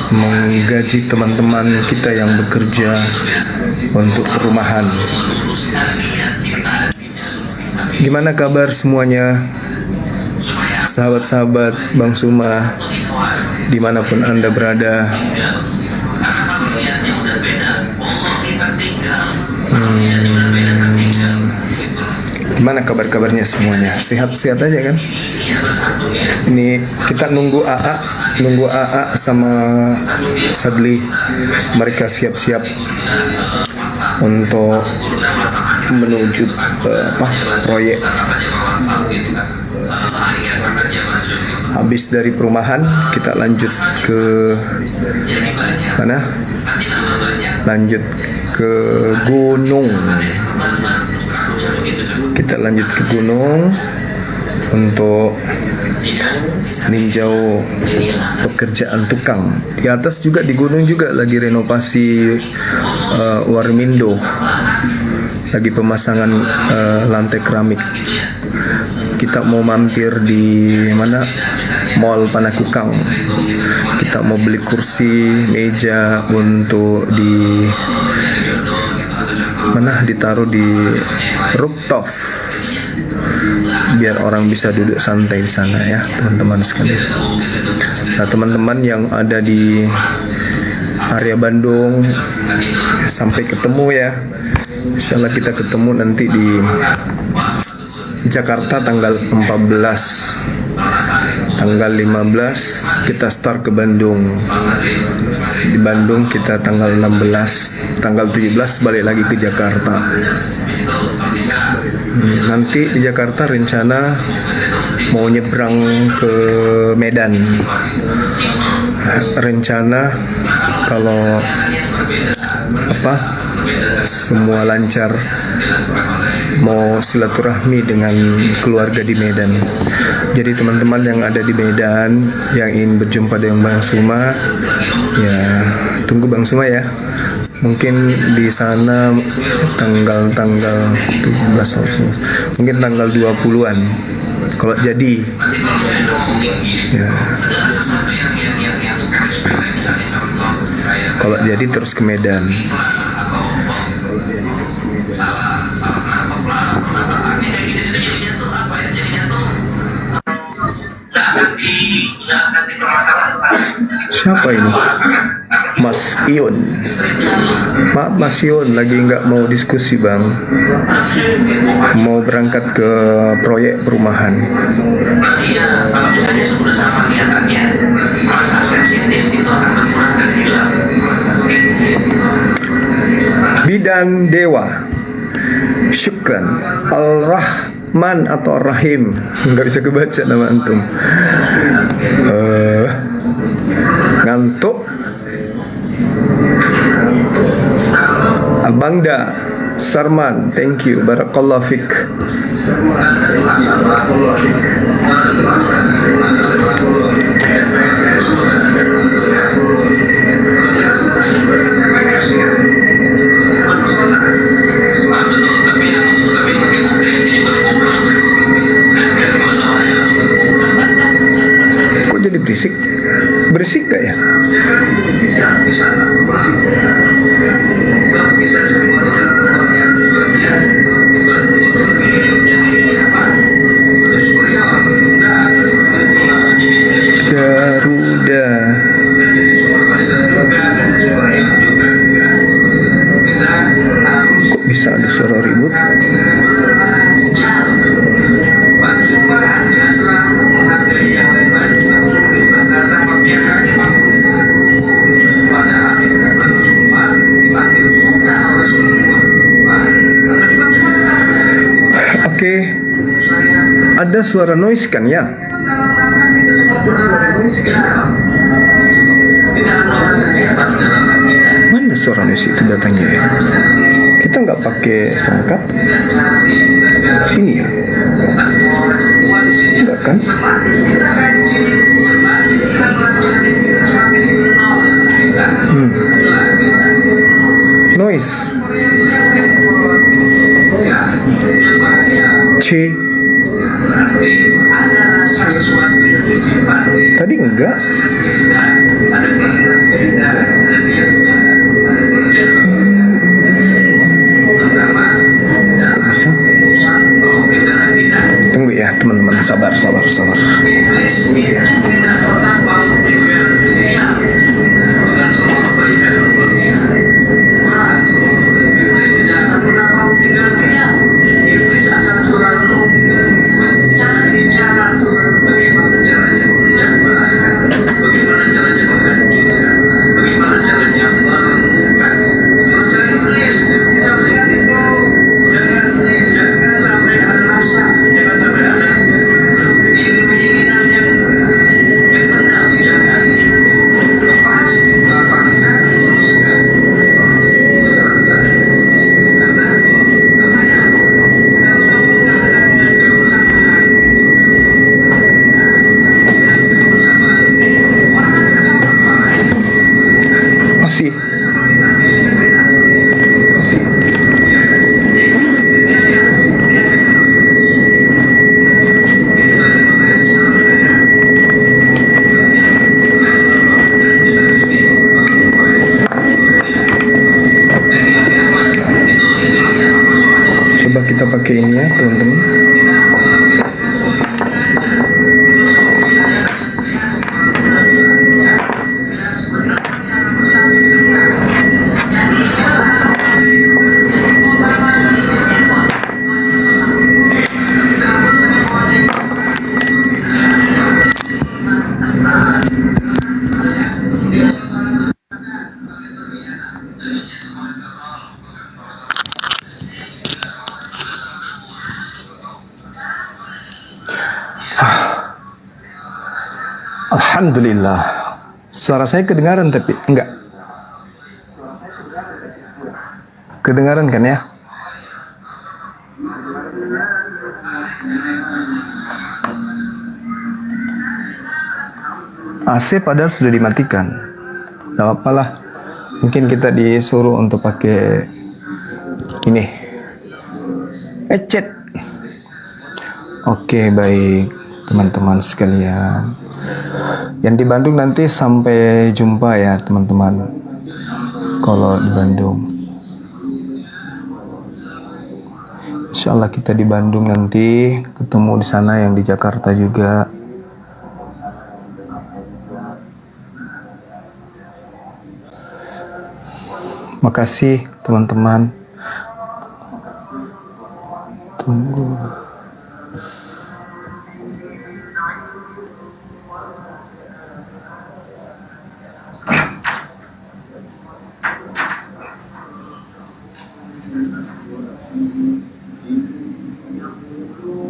menggaji teman-teman kita yang bekerja untuk perumahan. Gimana kabar semuanya, sahabat-sahabat Bang Suma, dimanapun Anda berada? Gimana kabar-kabarnya semuanya? Sehat-sehat aja kan? Ini kita nunggu AA sama Sadli. Mereka siap-siap untuk menuju proyek. Habis dari perumahan kita lanjut ke mana? Lanjut ke gunung. Kita lanjut ke gunung untuk meninjau pekerjaan tukang. Di atas juga, di gunung juga lagi renovasi Warmindo, lagi pemasangan lantai keramik. Kita mau mampir di mana? Mall Panakukang. Kita mau beli kursi, meja untuk di mana? Ditaruh di rooftop, biar orang bisa duduk santai di sana ya, teman-teman sekalian. Nah, teman-teman yang ada di area Bandung, sampai ketemu ya. Insyaallah kita ketemu nanti di Jakarta tanggal 14. Tanggal 15 kita start ke Bandung. Di Bandung kita tanggal 16, tanggal 17 balik lagi ke Jakarta. Nanti di Jakarta rencana mau nyebrang ke Medan. Rencana kalau semua lancar mau silaturahmi dengan keluarga di Medan. Jadi teman-teman yang ada di Medan yang ingin berjumpa dengan Bang Suma, ya tunggu Bang Suma ya. Mungkin di sana tanggal 17, mungkin tanggal 20-an kalau jadi ya. Kalau jadi terus ke Medan. Siapa ini? Mas Ion. Maaf Mas Ion, lagi nggak mau diskusi Bang. Mau berangkat ke proyek perumahan. Bidan Dewa. Syukran. Al-Rahman atau Ar-Rahim, nggak bisa kebaca nama antum. Ngantuk. Abangda Sarman, thank you, barakallahu fik. Kok jadi berisik? Berisik gak ya? Garuda. Kok bisa ada suara ribut? Oke, ada suara noise kan ya? Mana suara noise itu datangnya ya? Kita nggak pakai sangkat sini ya? Enggak kan? Noise C. Tadi enggak. Sih. Coba kita pakai ini ya teman-teman. Alhamdulillah. Suara saya kedengaran tapi enggak. Kedengaran kan ya? AC padahal sudah dimatikan. Tidak apa-apalah. Mungkin kita disuruh untuk pakai ini. Headset. Oke, baik teman-teman sekalian. Yang di Bandung nanti sampai jumpa ya teman-teman. Kalau di Bandung, insya Allah kita di Bandung nanti ketemu di sana, yang di Jakarta juga. Makasih teman-teman. Tunggu.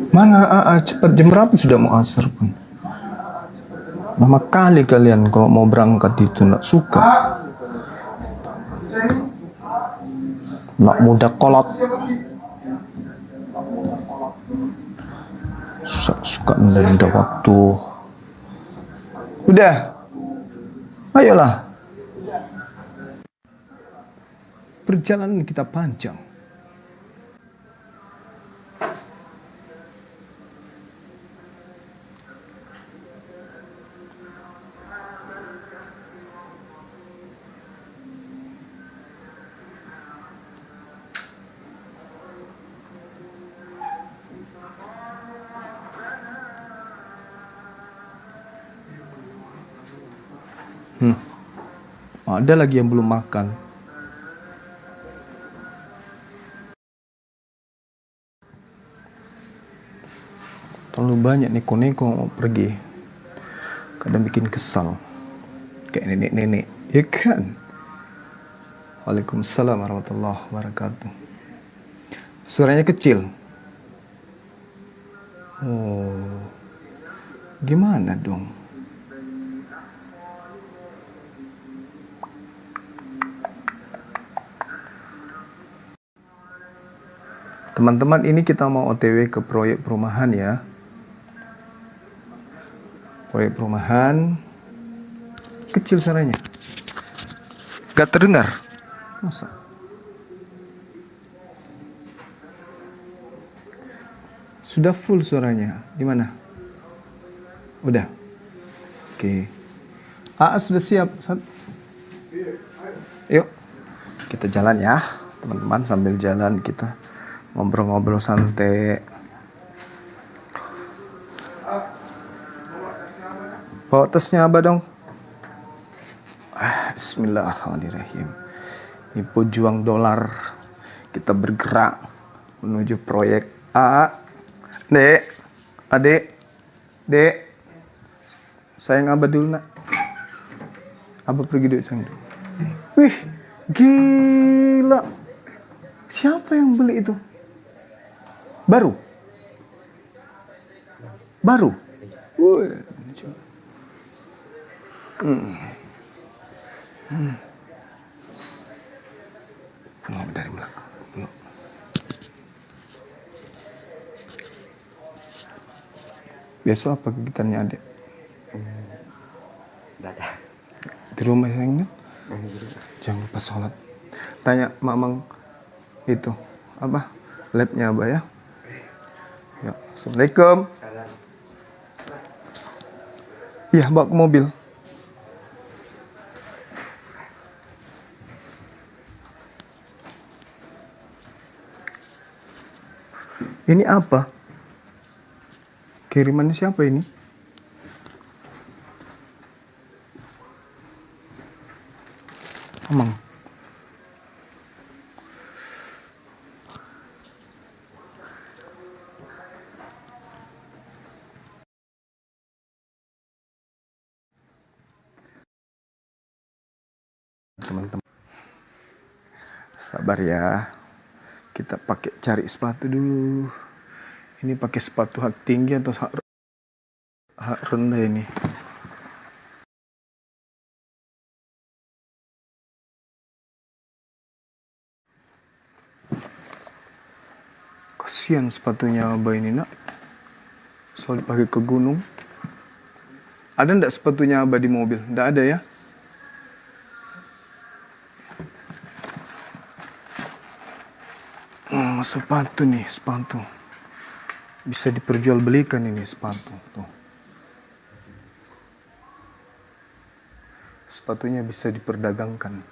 Mana cepat, jam berapa sudah mau asar pun. Lama kali kalian kalau mau berangkat itu nak suka. Nak muda kolot. Suka menunda waktu. Udah. Ayolah. Perjalanan kita panjang. Ada lagi yang belum makan. Terlalu banyak neko-neko mau pergi. Kadang bikin kesal. Kayak nenek-nenek, ya kan? Waalaikumsalam warahmatullahi wabarakatuh. Suaranya kecil. Oh, gimana dong? Teman-teman, ini kita mau OTW ke proyek perumahan ya. Proyek perumahan. Kecil suaranya. Gak terdengar. Masa? Sudah full suaranya. Di mana? Udah. Oke. Sudah siap. Yuk. Kita jalan ya, teman-teman. Sambil jalan kita ngobrol-ngobrol santai. Bawa tasnya Abah dong. Bismillahirrahmanirrahim. Ini pejuang dolar. Kita bergerak menuju proyek Dek, adik, Dek. Sayang Abah dulu nak. Abah pergi dulu sayang dulu. Wih, gila. Siapa yang beli itu? Baru? Wih. Dari belakang. Besok apa kegiatannya adek? Gak ada. Di rumah sayangnya? Jangan lupa sholat. Tanya mamang itu apa labnya Abah ya. Ya, assalamualaikum. Iya, bawa ke mobil. Ini apa? Kiriman siapa ini? Amang. Teman-teman. Sabar ya. Kita pakai cari sepatu dulu. Ini pakai sepatu hak tinggi atau hak rendah ini? Kasihan sepatunya Abah ini nak. Soal pakai ke gunung. Ada ndak sepatunya Abah di mobil? Ndak ada ya? Sepatu nih, sepatu. Bisa diperjualbelikan ini sepatu. Tuh. Sepatunya bisa diperdagangkan.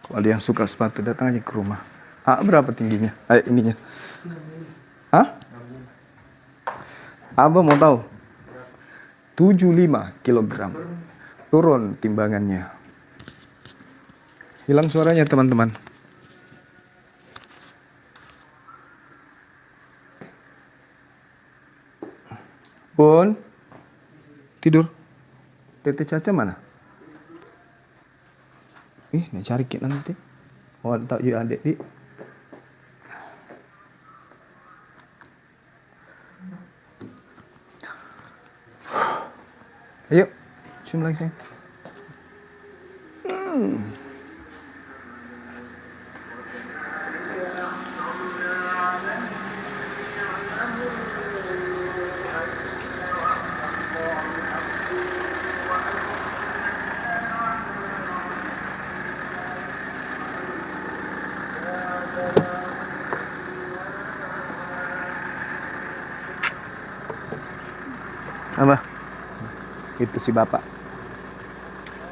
Kalau ada yang suka sepatu, datang aja ke rumah. Berapa tingginya? Ininya. Hah? Abah mau tahu? 75 kilogram. Turun timbangannya. Hilang suaranya teman-teman. Bun, tidur. Tete Caca mana? Nih cari kit nanti. Oh, tak yuk adik di. Ayo, cium lagi sayang. Apa? Itu si bapak.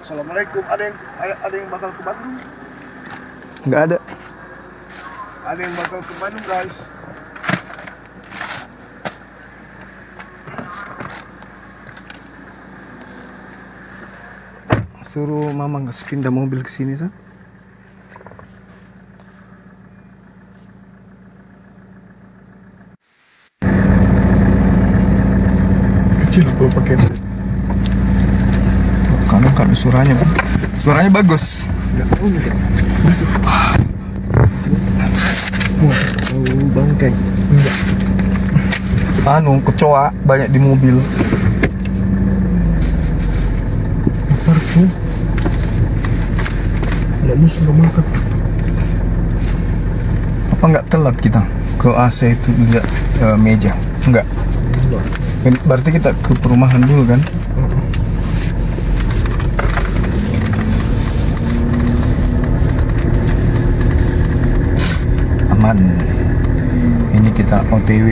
Assalamualaikum. Ada yang bakal ke Bandung? Nggak ada. Ada yang bakal ke Bandung, guys. Suruh mama nggak pindah mobil ke sini kan? Kecil kalau pakai. Karena kan suaranya bagus. Masuk. Bangkai. Enggak. Kecoa banyak di mobil. Parfum. Nggak musuh nggak makan. Apa nggak telat kita ke AC itu lihat meja? Enggak. Berarti kita ke perumahan dulu kan? Aman. Ini kita OTW.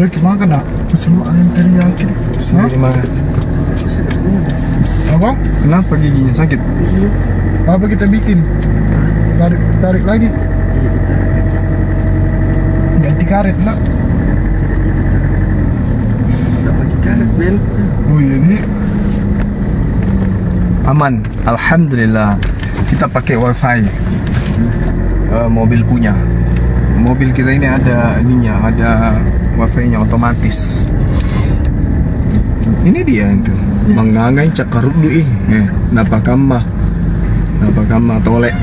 Lagi makan nak? Semua ayam teriyaki. Sendiri makan. Apa? Kenapa giginya sakit? Apa kita bikin? Tarik lagi. Ganti karet nak. Oh iya ini Aman, alhamdulillah. Kita pakai wifi. Mobil punya. Mobil kita ini ada ininya, ada wifi-nya otomatis. Ini dia itu. Mangangai cakarut dui. Napakama tolek.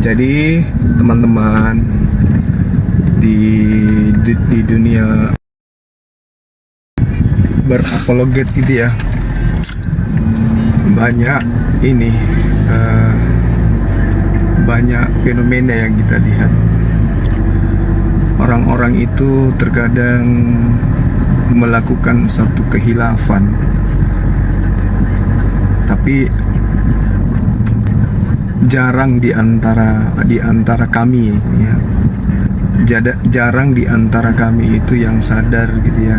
Jadi teman-teman di dunia berapologet gitu ya, banyak ini banyak fenomena yang kita lihat. Orang-orang itu terkadang melakukan satu kehilafan, tapi jarang di antara kami ya. Jarang di antara kami itu yang sadar gitu ya,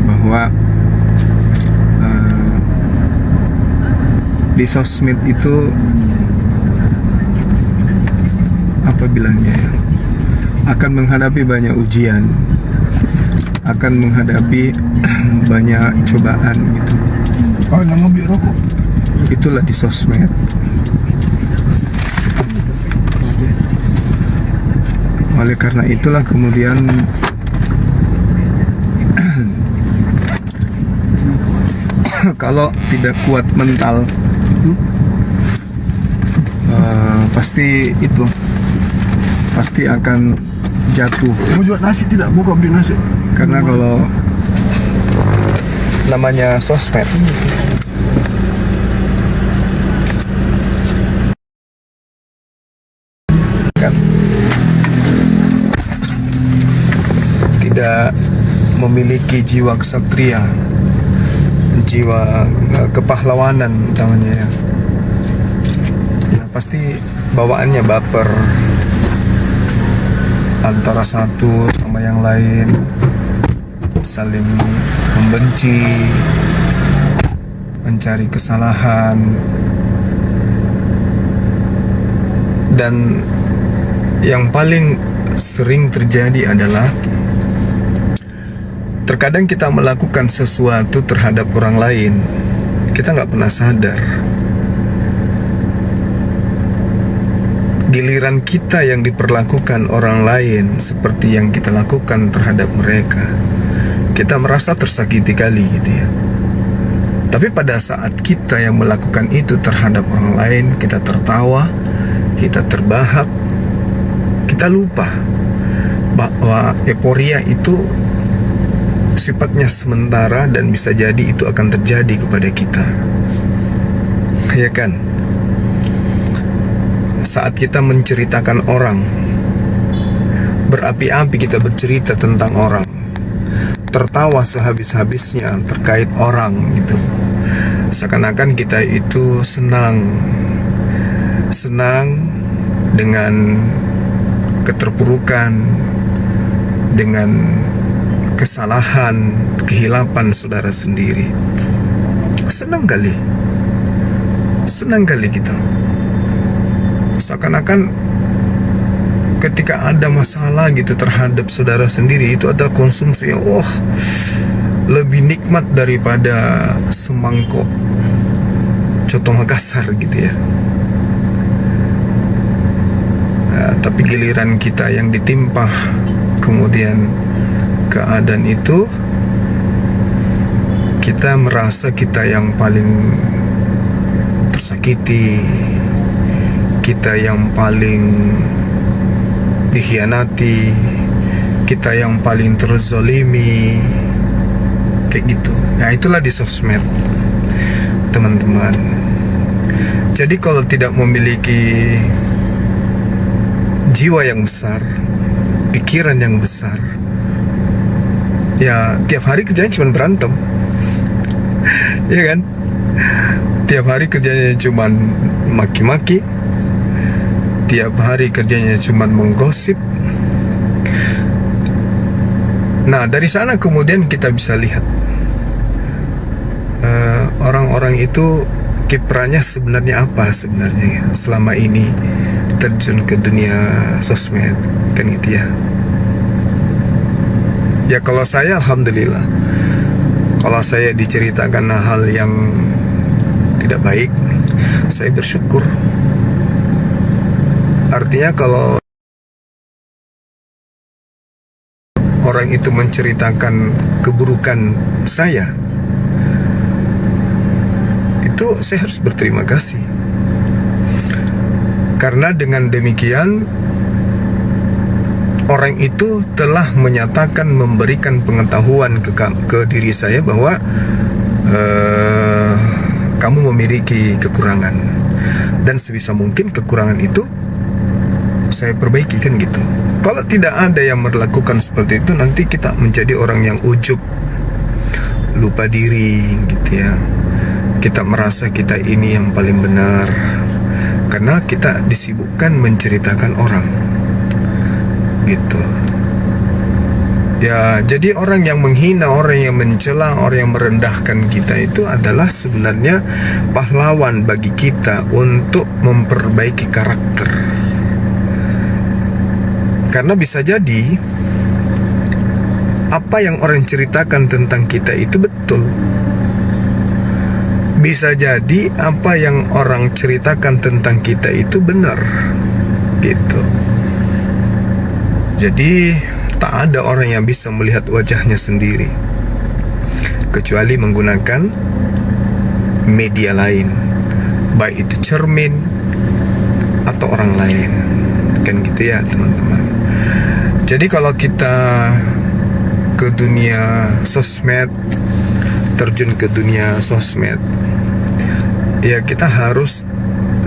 bahwa di sosmed itu apa bilangnya ya, akan menghadapi banyak ujian, akan menghadapi banyak cobaan gitu. oh nama biar rokok. Itulah di sosmed. Oleh karena itulah kemudian kalau tidak kuat mental, pasti akan jatuh. Mau jual nasi tidak? Buka beli nasi. Karena kalau namanya sosmed, kan tidak memiliki jiwa ksatria, jiwa kepahlawanan utamanya ya. Nah, pasti bawaannya baper antara satu sama yang lain, saling membenci, mencari kesalahan, dan yang paling sering terjadi adalah terkadang kita melakukan sesuatu terhadap orang lain, kita nggak pernah sadar. Giliran kita yang diperlakukan orang lain seperti yang kita lakukan terhadap mereka, kita merasa tersakiti kali gitu ya. Tapi pada saat kita yang melakukan itu terhadap orang lain, kita tertawa, kita terbahak, kita lupa bahwa euforia itu sifatnya sementara dan bisa jadi itu akan terjadi kepada kita, ya kan? Saat kita menceritakan orang, berapi-api kita bercerita tentang orang, tertawa sehabis-habisnya terkait orang gitu, seakan-akan kita itu senang dengan keterpurukan, dengan kesalahan, kehilapan saudara sendiri. Senang kali kita. Seakan-akan ketika ada masalah gitu terhadap saudara sendiri, itu adalah konsumsi yang lebih nikmat daripada semangkok coto Makassar gitu ya. Tapi giliran kita yang ditimpa kemudian keadaan itu, kita merasa kita yang paling tersakiti, kita yang paling dikhianati, kita yang paling terzolimi, kayak gitu. Nah, itulah di sosmed, teman-teman. Jadi kalau tidak memiliki jiwa yang besar, pikiran yang besar, ya tiap hari kerjanya cuma berantem. Ya kan? Tiap hari kerjanya cuman maki-maki, tiap hari kerjanya cuman menggosip. Nah, dari sana kemudian kita bisa lihat orang-orang itu kiprahnya sebenarnya apa sebenarnya selama ini terjun ke dunia sosmed, kan gitu ya. Ya kalau saya alhamdulillah, kalau saya diceritakan hal yang tidak baik, saya bersyukur. Artinya kalau orang itu menceritakan keburukan saya, itu saya harus berterima kasih. Karena dengan demikian orang itu telah menyatakan, memberikan pengetahuan ke diri saya bahwa kamu memiliki kekurangan, dan sebisa mungkin kekurangan itu saya perbaiki, kan gitu. Kalau tidak ada yang melakukan seperti itu, nanti kita menjadi orang yang ujub, lupa diri gitu ya. Kita merasa kita ini yang paling benar karena kita disibukkan menceritakan orang gitu. Ya, jadi orang yang menghina, orang yang mencela, orang yang merendahkan kita itu adalah sebenarnya pahlawan bagi kita untuk memperbaiki karakter. Karena bisa jadi apa yang orang ceritakan tentang kita itu betul. Bisa jadi apa yang orang ceritakan tentang kita itu benar gitu. Jadi tak ada orang yang bisa melihat wajahnya sendiri kecuali menggunakan media lain, baik itu cermin atau orang lain, kan gitu ya teman-teman. Jadi kalau kita ke dunia sosmed, terjun ke dunia sosmed, ya kita harus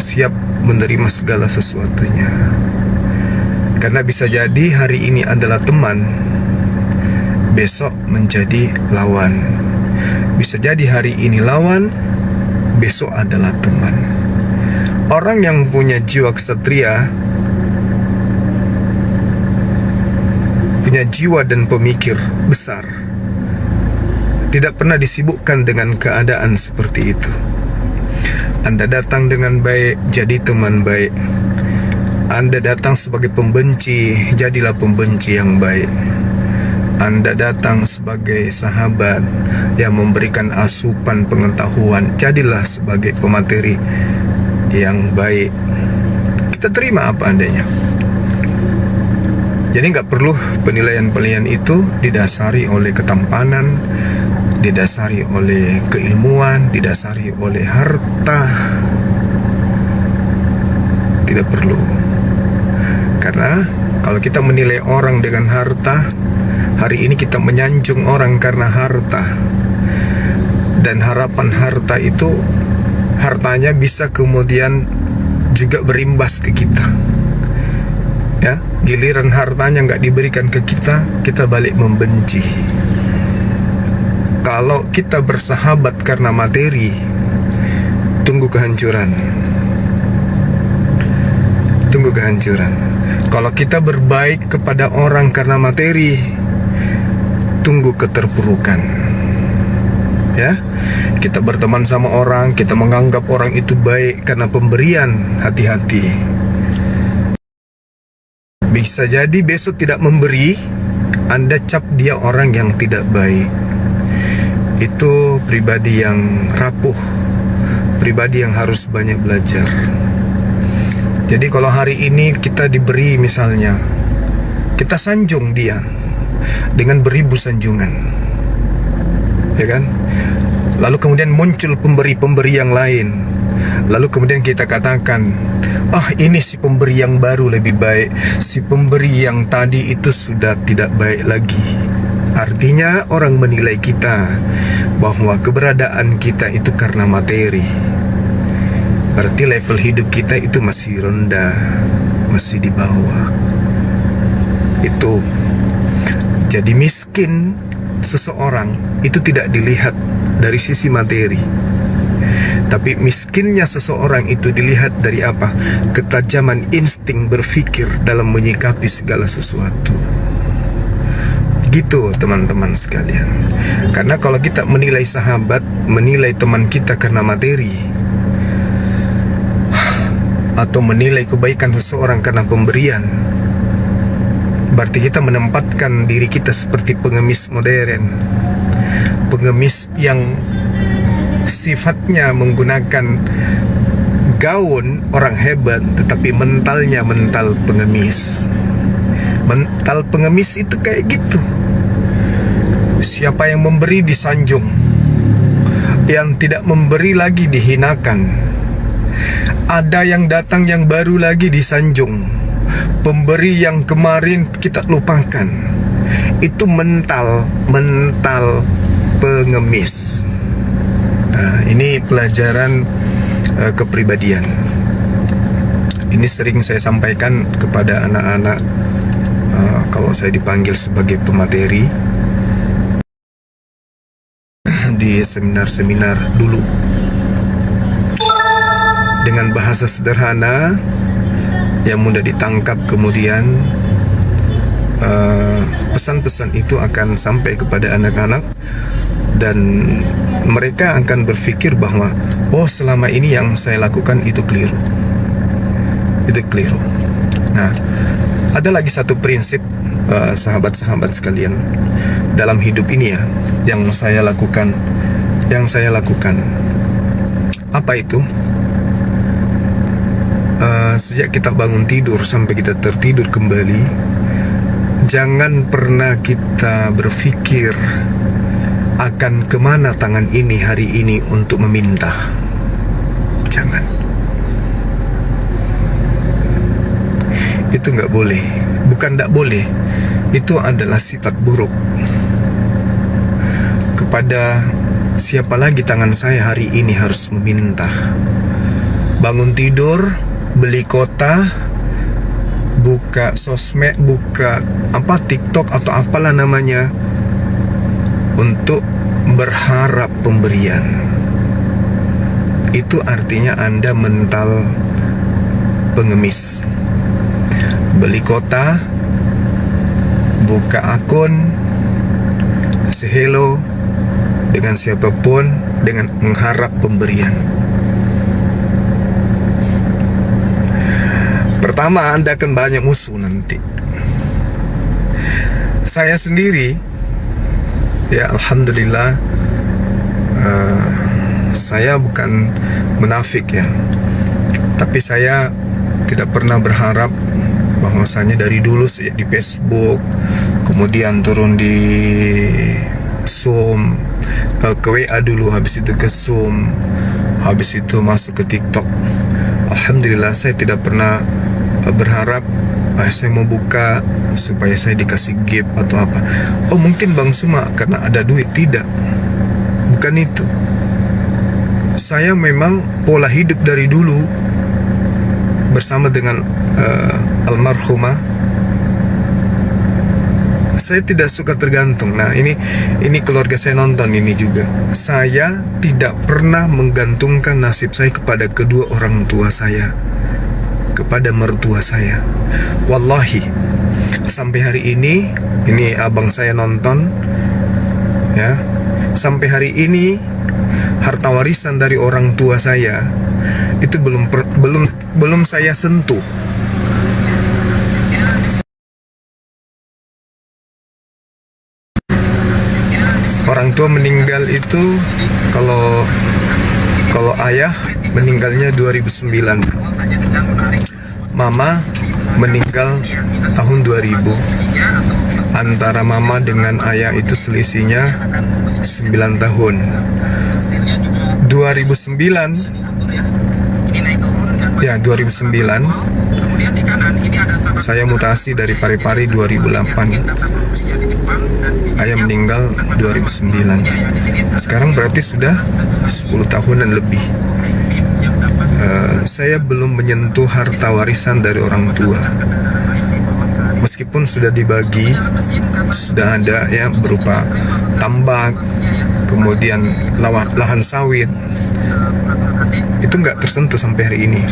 siap menerima segala sesuatunya. Karena bisa jadi hari ini adalah teman, besok menjadi lawan. Bisa jadi hari ini lawan, besok adalah teman. Orang yang punya jiwa ksatria, punya jiwa dan pemikir besar, tidak pernah disibukkan dengan keadaan seperti itu. Anda datang dengan baik, jadi teman baik. Anda datang sebagai pembenci, jadilah pembenci yang baik. Anda datang sebagai sahabat yang memberikan asupan pengetahuan, jadilah sebagai pemateri yang baik. Kita terima apa adanya. Jadi nggak perlu penilaian-penilaian itu didasari oleh ketampanan, didasari oleh keilmuan, didasari oleh harta. Tidak perlu. Karena kalau kita menilai orang dengan harta, hari ini kita menyanjung orang karena harta. Dan harapan harta itu, hartanya bisa kemudian juga berimbas ke kita. Ya, giliran hartanya nggak diberikan ke kita, kita balik membenci. Kalau kita bersahabat karena materi, tunggu kehancuran. Tunggu kehancuran. Kalau kita berbaik kepada orang karena materi, tunggu keterpurukan. Ya, kita berteman sama orang, kita menganggap orang itu baik karena pemberian, hati-hati. Bisa jadi besok tidak memberi, Anda cap dia orang yang tidak baik. Itu pribadi yang rapuh, pribadi yang harus banyak belajar. Jadi kalau hari ini kita diberi misalnya, kita sanjung dia dengan beribu sanjungan, ya kan? Lalu kemudian muncul pemberi-pemberi yang lain. Lalu kemudian kita katakan, ini si pemberi yang baru lebih baik, si pemberi yang tadi itu sudah tidak baik lagi. Artinya orang menilai kita bahwa keberadaan kita itu karena materi. Berarti level hidup kita itu masih rendah, masih di bawah. Itu jadi miskin seseorang itu tidak dilihat dari sisi materi. Tapi miskinnya seseorang itu dilihat dari apa? Ketajaman insting berpikir dalam menyikapi segala sesuatu. Gitu teman-teman sekalian. Karena kalau kita menilai sahabat, menilai teman kita karena materi, atau menilai kebaikan seseorang karena pemberian, berarti kita menempatkan diri kita seperti pengemis modern. Pengemis yang sifatnya menggunakan gaun orang hebat, tetapi mentalnya mental pengemis. Mental pengemis itu kayak gitu. Siapa yang memberi disanjung, yang tidak memberi lagi dihinakan. Ada yang datang yang baru lagi disanjung. Pemberi yang kemarin kita lupakan. Itu mental pengemis. Nah, ini pelajaran kepribadian. Ini sering saya sampaikan kepada anak-anak kalau saya dipanggil sebagai pemateri di seminar-seminar dulu. Dengan bahasa sederhana yang mudah ditangkap, kemudian pesan-pesan itu akan sampai kepada anak-anak dan mereka akan berpikir bahwa oh, selama ini yang saya lakukan itu keliru. Nah, ada lagi satu prinsip sahabat-sahabat sekalian dalam hidup ini ya, yang saya lakukan. Apa itu? Sejak kita bangun tidur sampai kita tertidur kembali, jangan pernah kita berpikir akan kemana tangan ini hari ini untuk meminta. Jangan. Itu nggak boleh. Bukan nggak boleh, itu adalah sifat buruk. Kepada siapa lagi tangan saya hari ini harus meminta? Bangun tidur, beli kota, buka sosmed, buka TikTok atau apalah namanya, untuk berharap pemberian. Itu artinya Anda mental pengemis. Beli kota, buka akun, say hello dengan siapapun dengan mengharap pemberian. Pertama, Anda akan banyak musuh nanti. Saya sendiri, ya alhamdulillah, saya bukan munafik ya, tapi saya tidak pernah berharap bahwasanya dari dulu sejak di Facebook, kemudian turun di Zoom, ke WA dulu, habis itu ke Zoom, habis itu masuk ke TikTok. Alhamdulillah saya tidak pernah berharap saya mau buka supaya saya dikasih gift atau apa. Oh mungkin Bang Suma karena ada duit. Tidak, bukan itu. Saya memang pola hidup dari dulu bersama dengan almarhumah, saya tidak suka tergantung. Nah ini keluarga saya nonton ini juga. Saya tidak pernah menggantungkan nasib saya kepada kedua orang tua saya, kepada mertua saya. Wallahi, sampai hari ini abang saya nonton ya, sampai hari ini harta warisan dari orang tua saya itu belum saya sentuh. Orang tua meninggal itu kalau ayah meninggalnya 2009, mama meninggal tahun 2000. Antara mama dengan ayah itu selisihnya 9 tahun. 2009 saya mutasi dari Parepare 2008. Ayah meninggal 2009. Sekarang berarti sudah 10 tahunan lebih. Saya belum menyentuh harta warisan dari orang tua. meskipun sudah dibagi, sudah ada ya berupa tambak, kemudian lahan sawit, itu nggak tersentuh sampai hari ini.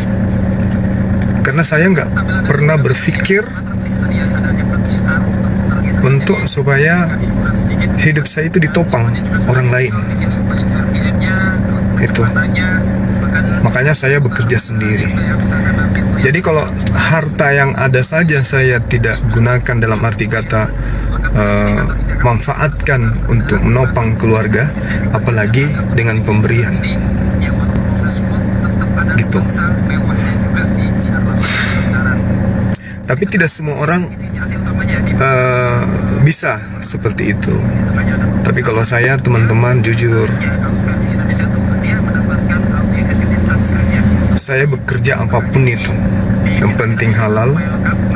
Karena saya nggak pernah berpikir untuk supaya hidup saya itu ditopang orang lain. Itu makanya saya bekerja sendiri. Jadi kalau harta yang ada saja saya tidak gunakan dalam arti kata manfaatkan untuk menopang keluarga, apalagi dengan pemberian gitu. Tapi tidak semua orang bisa seperti itu. Tapi kalau saya, teman-teman, jujur, saya bekerja apapun itu, yang penting halal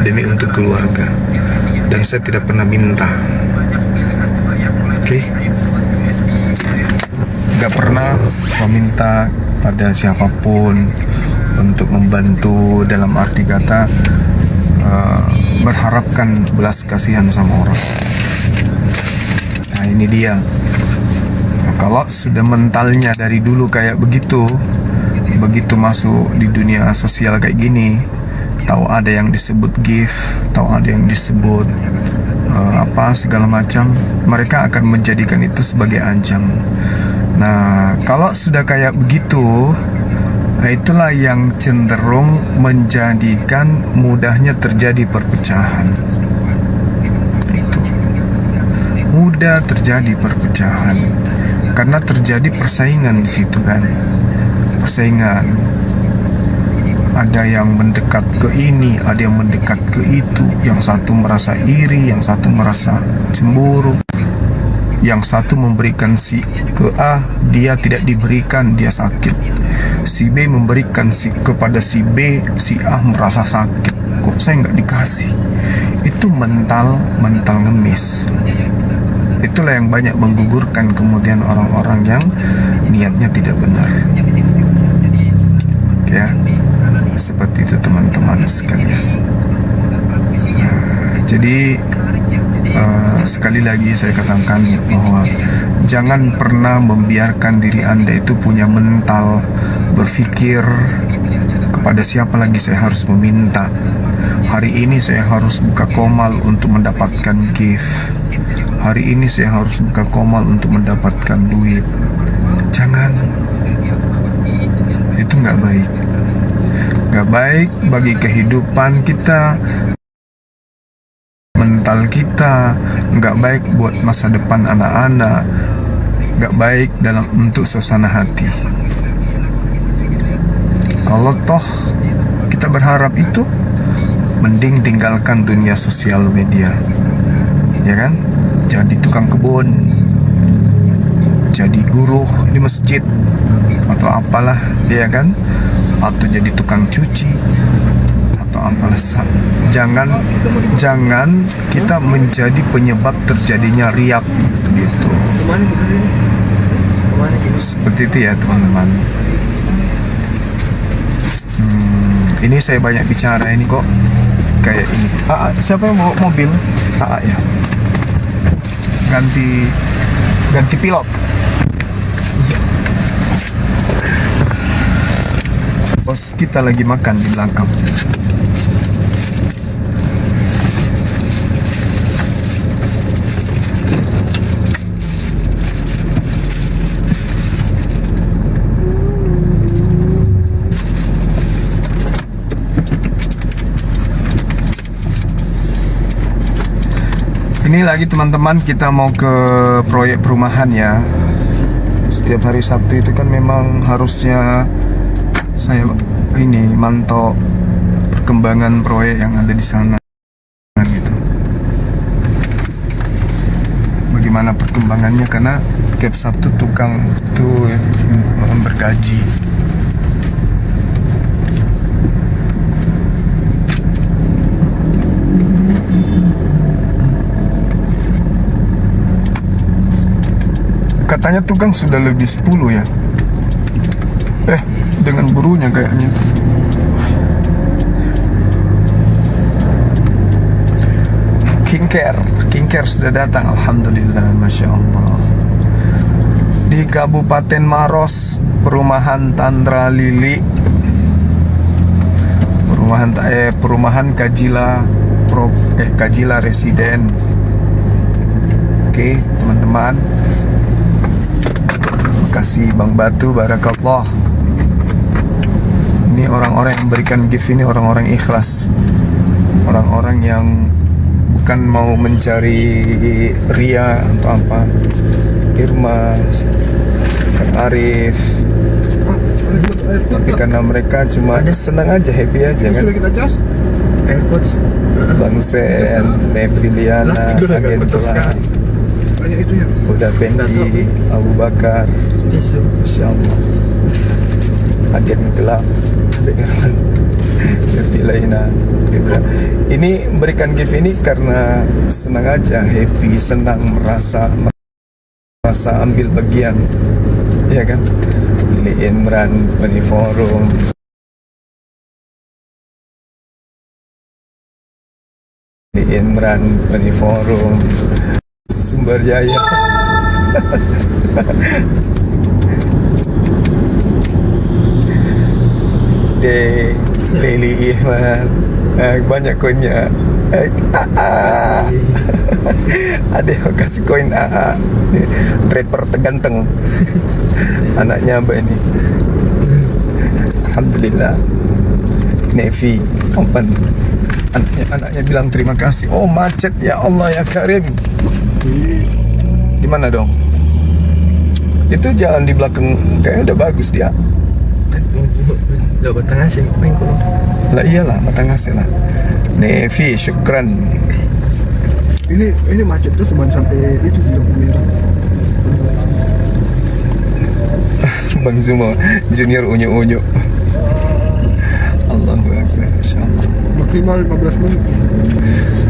demi untuk keluarga, dan saya tidak pernah minta. Oke? Gak pernah meminta pada siapapun untuk membantu dalam arti kata berharapkan belas kasihan sama orang. Nah ini dia. Nah, kalau sudah mentalnya dari dulu kayak begitu, begitu masuk di dunia sosial kayak gini, tahu ada yang disebut gift, tahu ada yang disebut apa segala macam, mereka akan menjadikan itu sebagai ajang. Nah kalau sudah kayak begitu, nah itulah yang cenderung menjadikan mudahnya terjadi perpecahan. Itu mudah terjadi perpecahan karena terjadi persaingan di situ kan. Persaingan. Ada yang mendekat ke ini, ada yang mendekat ke itu. Yang satu merasa iri, yang satu merasa cemburu. Yang satu memberikan si ke A, dia tidak diberikan, dia sakit. Si B memberikan kepada si B, si A merasa sakit. Kok saya nggak dikasih? Itu mental ngemis. Itulah yang banyak menggugurkan kemudian orang-orang yang niatnya tidak benar. Ya, seperti itu teman-teman sekalian. Jadi sekali lagi saya katakan bahwa jangan pernah membiarkan diri Anda itu punya mental berpikir kepada siapa lagi saya harus meminta. Hari ini saya harus buka komal untuk mendapatkan gift. Hari ini saya harus buka komal untuk mendapatkan duit. Jangan. Itu nggak baik. Nggak baik bagi kehidupan kita, mental kita, nggak baik buat masa depan anak-anak, nggak baik dalam untuk suasana hati. Kalau toh kita berharap itu, mending tinggalkan dunia sosial media, ya kan? Jadi tukang kebun, jadi guru di masjid, atau apalah, ya kan? Atau jadi tukang cuci, atau apalah. Jangan kita menjadi penyebab terjadinya riak gitu. Seperti itu ya teman-teman. Ini saya banyak bicara ini kok kayak ini. Siapa yang mau mobil? Ya. Ganti pilot. Bos kita lagi makan di belakang. Ini lagi teman-teman, kita mau ke proyek perumahan ya. Setiap hari Sabtu itu kan memang harusnya saya ini mantau perkembangan proyek yang ada di sana gitu. Bagaimana perkembangannya, karena tiap Sabtu tukang itu bergaji. Katanya tukang sudah lebih 10 ya. Dengan burunya kayaknya. King Care sudah datang, alhamdulillah, masya Allah. Di Kabupaten Maros, perumahan Tandra Lili, perumahan Kajila Residen. Oke, teman-teman. Terima kasih Bang Batu, barakallah. Ini orang-orang yang memberikan gift ini orang-orang ikhlas, orang-orang yang bukan mau mencari ria atau apa. Irma, Kang Arif, tapi karena mereka cuma senang aja, happy aja kan. Sudah kita cas? AirPods. Bang Sen, Neviliana, Agen Telah, Banyak itu ya. Udah Pendi, Abu Bakar, Tisu. Insya Allah, Agen Gelap, Neviliana, Ibra. Ini berikan gift ini karena senang aja, happy, senang, merasa ambil bagian, ya kan. Lili Imran, Bani Forum, Sumber Jaya. Lili Ihman, banyak koinnya. Ada yang kasih koin AA, rapper terganteng. Anaknya Mbak ini, alhamdulillah. Nevi Open, anaknya bilang terima kasih. Oh, macet, ya Allah ya Karim. Di mana dong? Itu jalan di belakang kayaknya udah bagus dia. Lo batang asing main ko. Lah iyalah, batang asing lah. Nevi, syukran. Ini macet tuh cuma sampai itu di lampu merah. Bang Zuma, Junior unyu-unyu. Allahu Akbar, insyaallah. Maksimal 15 menit.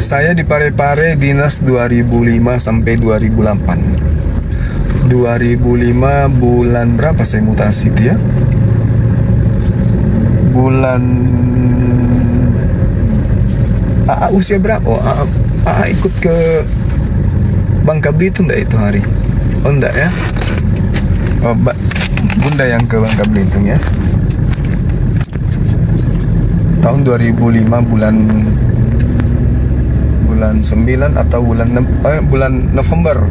Saya di Parepare dinas 2005 sampai 2008. 2005 bulan berapa saya mutasi itu ya? Bulan AA usia berapa? Oh, AA ikut ke Bangka Belitung enggak itu hari? Oh enggak ya? Oh, Bunda yang ke Bangka Belitung ya. Tahun 2005 bulan 9 atau bulan November.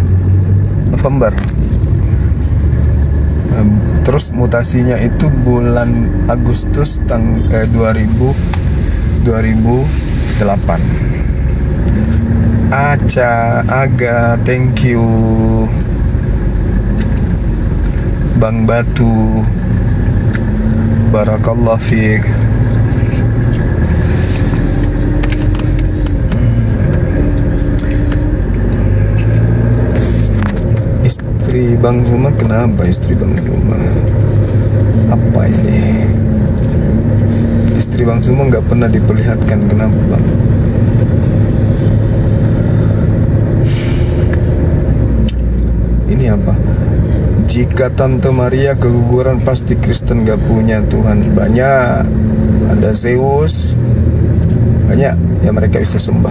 Terus mutasinya itu bulan Agustus 2008. Aga, thank you. Bang Batu, barakallah fiik. Istri Bang Zuma, kenapa istri Bang Zuma? Apa ini? Istri Bang Zuma nggak pernah diperlihatkan, kenapa Bang? Ini apa? Jika Tante Maria keguguran pasti Kristen gak punya Tuhan. Banyak. Ada Zeus. Banyak yang mereka bisa sembah.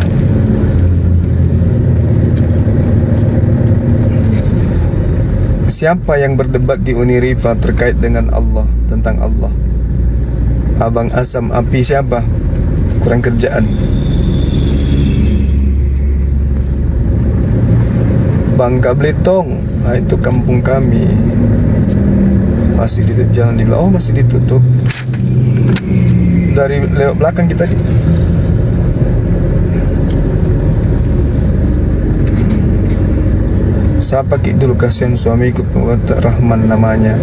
Siapa yang berdebat di Uniriva terkait dengan Allah, tentang Allah? Abang Asam Api siapa? Kurang kerjaan. Bangka Belitung, nah itu kampung kami. Masih ditutup jalan di belakang. Oh, masih ditutup. Dari lewat belakang kita di. Siapa dulu, kasihan suamiku Rahman namanya.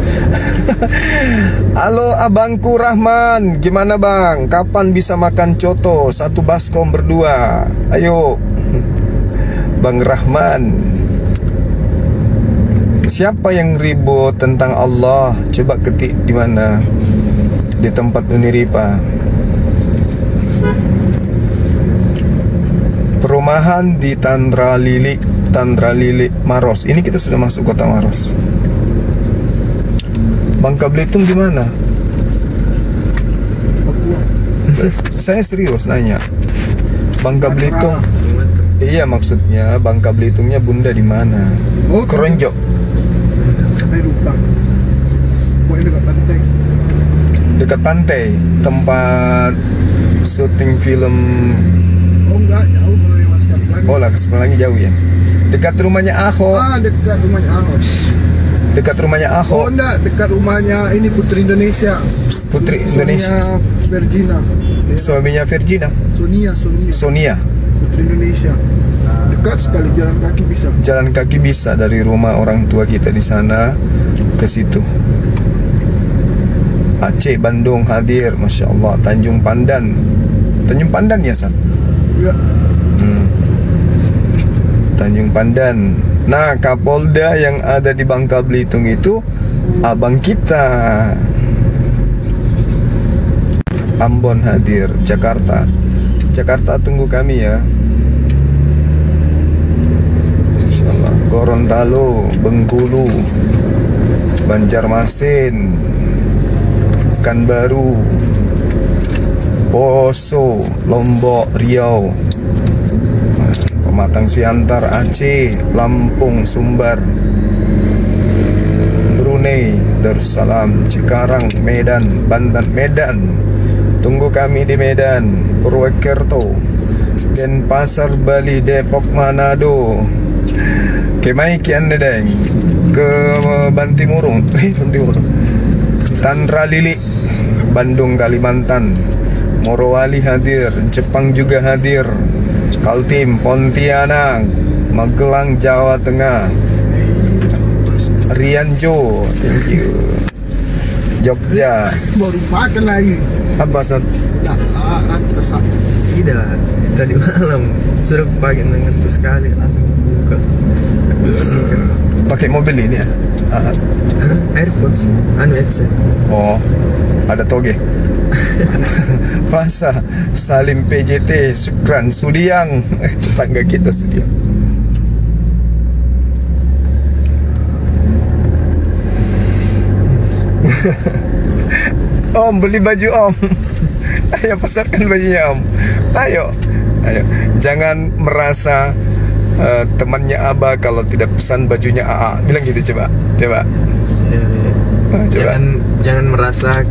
Halo abangku Rahman, gimana bang? Kapan bisa makan coto? Satu baskom berdua. Ayo, Bang Rahman. Siapa yang ribut tentang Allah? Coba ketik di mana? Di tempat Uniripa. Perumahan di Tandra Lili Maros. Ini kita sudah masuk kota Maros. Bangka Belitung di mana? Saya serius nanya. Bangka Belitung. Iya, maksudnya Bangka Belitungnya Bunda di mana? Oh, Keronjok. Saya lupa. Pokoknya dekat pantai. Dekat pantai, tempat syuting film. Oh enggak, jauh kalau yang Laskar Pelangi. Oh, Laskar Pelangi jauh ya. Dekat rumahnya Aho. Dekat rumahnya Ahos. Dekat rumahnya Aho. Oh enggak, dekat rumahnya ini Putri Indonesia. Putri Indonesia. Sonia Virgina. Ya. Suaminya Virginia. Sonia. Sonia. Putri Indonesia. Dekat sekali, jalan kaki bisa. Jalan kaki bisa dari rumah orang tua kita di sana ke situ. Aceh, Bandung hadir, Masya Allah. Tanjung Pandan ya, San? Ya. Tanjung Pandan. Nah, Kapolda yang ada di Bangka Belitung itu abang kita. Ambon hadir, Jakarta tunggu kami ya. Insyaallah. Gorontalo, Bengkulu, Banjarmasin, Pekanbaru, Poso, Lombok, Riau, Pematang Siantar, Aceh, Lampung, Sumbar, Brunei, Darussalam, Cikarang, Medan, Banten, Medan. Tunggu kami di Medan, Purwokerto, Denpasar, Bali, Depok, Manado. Kemai kian deng ke Bantimurung, Tanra Lili, Bandung, Kalimantan, Morowali hadir, Jepang juga hadir, Kaltim, Pontianak, Magelang, Jawa Tengah, Rianjo, thank you, Jogja. Baru makan lagi. Apa Sat? Rasa. Tidak, tadi malam sudah pagi mengentuk sekali langsung buka. Pakai mobil ini ya? AirPods, headset. Oh, ada toge. Fasa, Salim PJT, Syukran, Sudiang, tetangga kita Sudiang. Om, beli baju Om. Ayo pasarkan bajunya Om. Ayo. Jangan merasa temannya Abah kalau tidak pesan bajunya AA. Bilang gitu coba. Ya. Coba. Jangan merasa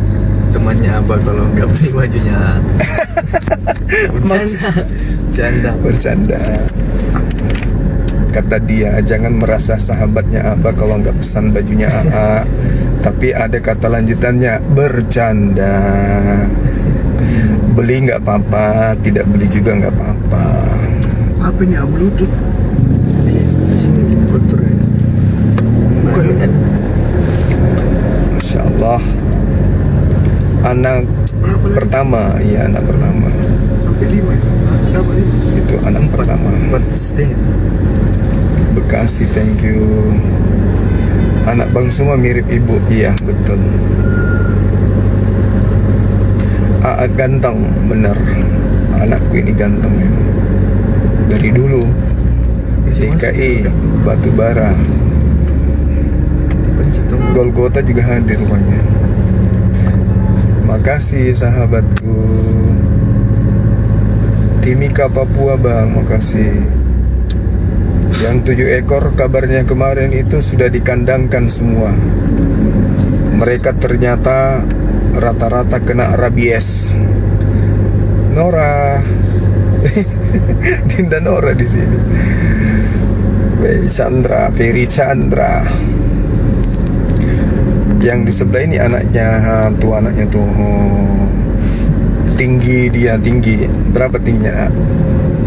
temannya Abah kalau nggak beli bajunya. Bercanda. Kata dia, jangan merasa sahabatnya Abah kalau nggak pesan bajunya AA. Tapi ada kata lanjutannya, bercanda. Beli nggak apa-apa, tidak beli juga nggak apa-apa. Apa ini Bluetooth? Kotor. Masya Allah. Anak pertama, iya anak pertama. Sampai 5 ya? Dapat 5. Itu anak pertama. 4,5. Bekasi, thank you. Anak Bang Suma mirip ibu, iya betul. AA ganteng, bener. Anakku ini ganteng memang. Dari dulu. DKI, Batubara, Golgota juga hadir rupanya. Makasih sahabatku. Timika Papua Bang, makasih. Yang 7 ekor kabarnya kemarin itu sudah dikandangkan semua. Mereka ternyata rata-rata kena rabies. Nora, Dinda Nora di sini. Chandra, Ferry Chandra. Yang di sebelah ini anaknya tuh tinggi, dia tinggi. Berapa tingginya?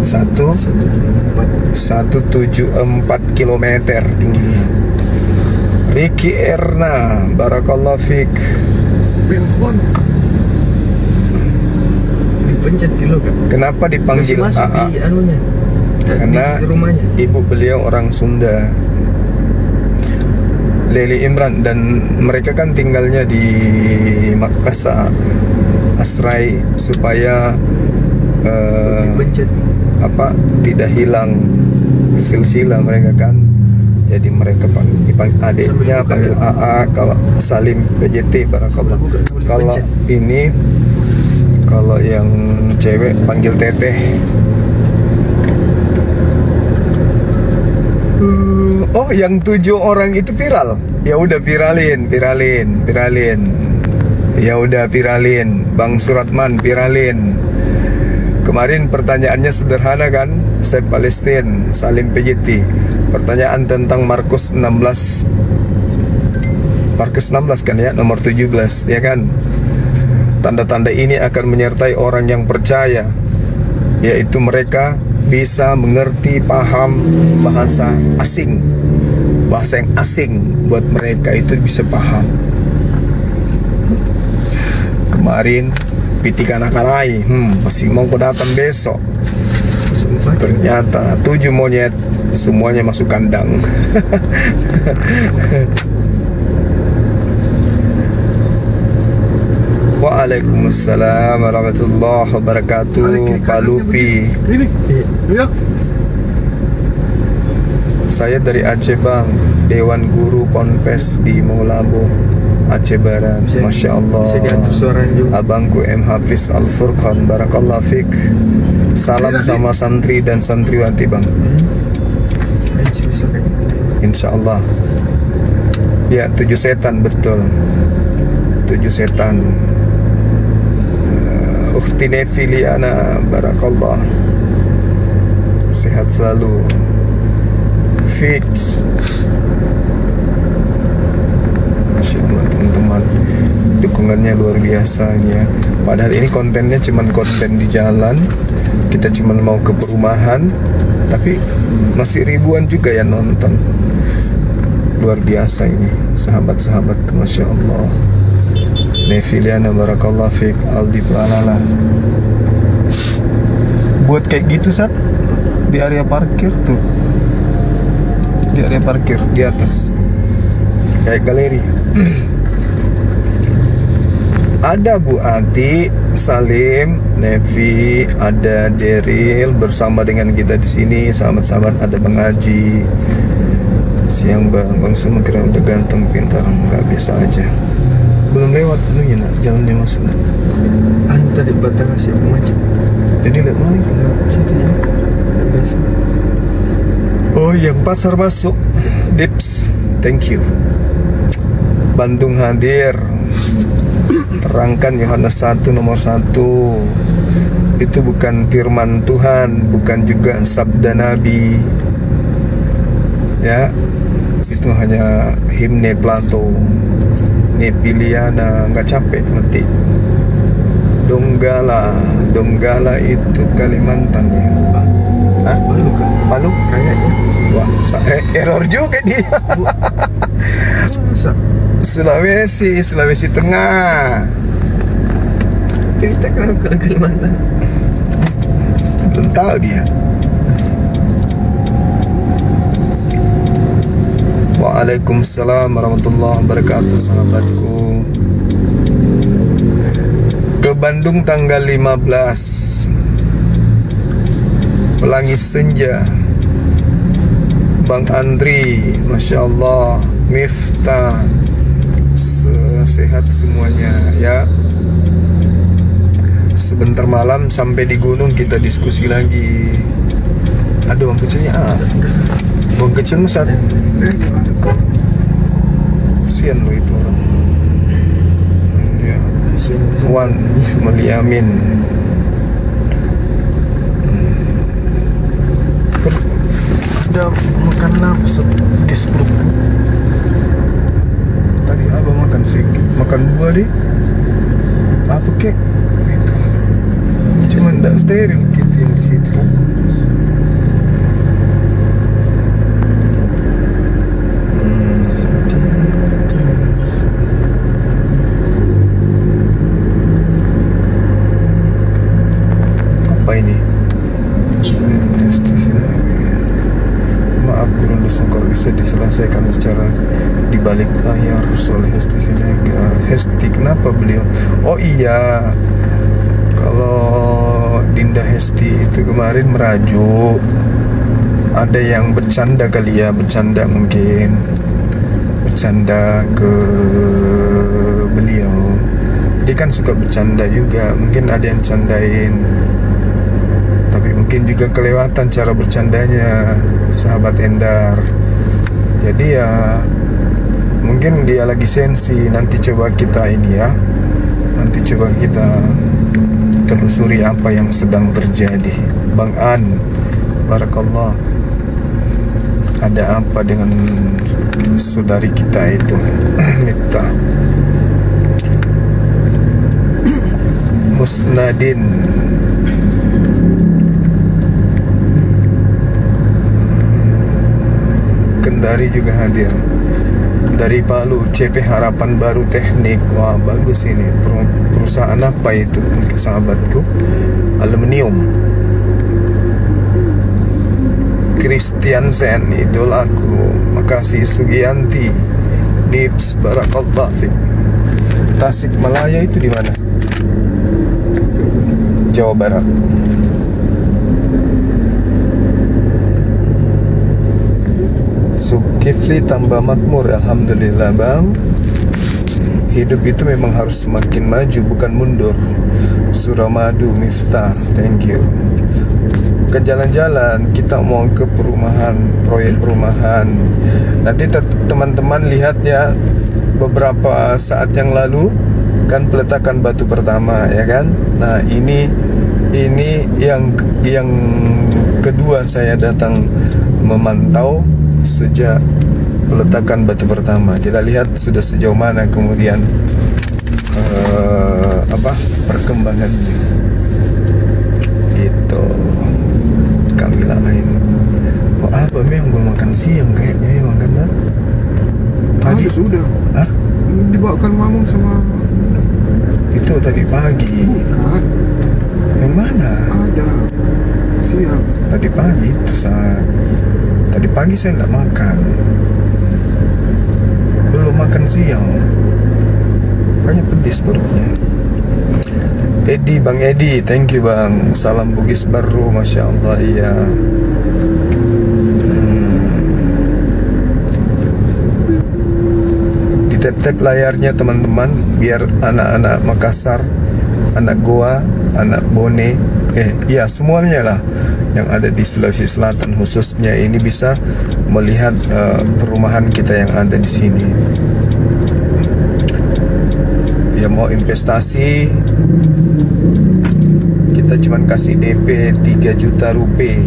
174 km tingginya. Ricky Erna, Barakallah Fik. Belpon. Dipencet kilo kan? Kenapa dipanggil Masih masuk AA? di anunya. Karena di rumahnya. ibu beliau orang Sunda, Leli Imran, dan mereka kan tinggalnya di Makassar, Asrai, supaya Dipencet. tidak hilang silsilah mereka kan. Jadi mereka panggil adiknya panggil AA, kalau Salim PJT Barakallah. Kalau ini, kalau yang cewek panggil Teteh. Oh, yang 7 orang itu viral. Ya udah viralin. Ya udah viralin. Bang Suratman viralin. Kemarin pertanyaannya sederhana kan, Saif Palestin, Salim PJT. Pertanyaan tentang Markus 16 kan ya, nomor 17 ya kan. Tanda-tanda ini akan menyertai orang yang percaya, yaitu mereka bisa mengerti, paham bahasa asing. Bahasa yang asing buat mereka itu bisa paham. Kemarin Pitika Nakalai, masih mau datang besok. Ternyata 7 monyet semuanya masuk kandang. Waalaikumsalam warahmatullahi wabarakatuh. Pak Lupi, Ini. Iya. saya dari Aceh Bang, Dewan Guru Ponpes di Maulabo, Aceh Barat. Masya Allah. Bisa diatur suaranya juga. Abangku M. Hafiz Al-Furqan, Barakallah Fik. Salam sama santri dan santriwati Bang, Susah kayak gitu. Insya Allah. Ya, 7 setan, betul. 7 setan. Ukhti Nefiliana, Barakallah. Sehat selalu. Fit. Masya Allah teman-teman, dukungannya luar biasa ya. Padahal ini kontennya cuman konten di jalan, kita cuman mau ke perumahan, tapi masih ribuan juga yang nonton. Luar biasa ini sahabat-sahabat, Masya Allah. Nefiliana, Barakallah Fik. Aldi Palala buat kayak gitu Sat, di area parkir tuh, di area parkir di atas kayak galeri. Ada Bu Ati, Salim, Nevi, ada Deril bersama dengan kita di sini, sahabat-sahabat. Ada Bang Haji. Siang Bang semua kira udah ganteng, pintar, nggak biasa aja. Belum lewat lu ya nak, jalannya masuk nak. Tadi batang ngasih macet. Jadi lihat mana gitu. Situ ya. Udah biasa. Oh, yang pasar masuk. Dips, thank you. Bandung hadir. Terangkan Yohanes 1 nomor 1. Itu bukan firman Tuhan, bukan juga sabda Nabi. Ya, itu hanya himne Plato. Nepiliana, nggak capek ngetik. Donggala itu Kalimantan ya. Hah? Palu? Kayaknya. Wah, error juga dia. Masa? Sulawesi Tengah. Kita kenapa ke Kalimantan? Belum tahu dia. Waalaikumsalam warahmatullahi wabarakatuh, sahabatku. Ke Bandung tanggal 15. Pelangi Senja. Bang Andri, Masya Allah. Miftah, sehat semuanya ya. Sebentar malam sampai di gunung kita diskusi lagi. Aduh, bang kecilnya bang kecil masa kasian lo itu orang ya. Wan Meliamin. Ada makan nafsu di perutku. Tadi abang makan sedikit, makan buah deh. Apa kek? Itu. Cuman tidak steril gitu yang di situ kan. Apa ini? Maaf kurang disangka bisa diselesaikan secara di balik layar oleh Hesti Sinega. Hesti, kenapa beliau? Oh iya, kalau Dinda Hesti itu kemarin merajuk. Ada yang bercanda kali ya, bercanda mungkin, bercanda ke beliau. Dia kan suka bercanda juga, mungkin ada yang candain. Tapi mungkin mungkin juga kelewatan cara bercandanya sahabat Endar. Jadi ya mungkin dia lagi sensi. Nanti coba kita ini ya, nanti coba kita telusuri apa yang sedang terjadi. Bang An, barakallah, ada apa dengan saudari kita itu? Mita Musnadin. Kendari juga hadir. Dari Palu, CP Harapan Baru Teknik. Wah, bagus ini. Perusahaan apa itu sahabatku? Aluminium. Christiansen, idolaku. Makasih Sugianti. Dips, barakallah fik. Tasik Malaya itu di mana? Jawa Barat. Zulkifli tambah makmur, alhamdulillah bang. Hidup itu memang harus semakin maju, bukan mundur. Suramadu Miftah, thank you. Bukan jalan-jalan, kita mau ke perumahan, proyek perumahan. Nanti teman-teman lihat ya, beberapa saat yang lalu kan peletakan batu pertama ya kan. Nah ini yang kedua saya datang memantau sejak peletakan batu pertama. Kita lihat sudah sejauh mana kemudian perkembangannya. Itu kami lain. Oh apa memang belum makan siang kayaknya memang kan? Tadi sudah. Hah? Dibawakan mamung sama. Itu tadi pagi. Bukan. Yang mana? Ada. Siang. Tadi pagi itu tadi pagi saya tidak makan. Belum makan siang. Makanya pedis perutnya. Edi, Bang Edi, thank you bang. Salam Bugis Baru, Masya Allah, iya. Ditetep layarnya teman-teman, biar anak-anak Makassar, anak Goa, anak Bone, iya semuanya lah yang ada di Sulawesi Selatan khususnya ini bisa melihat perumahan kita yang ada di sini. Ya mau investasi, kita cuman kasih DP 3 juta rupiah.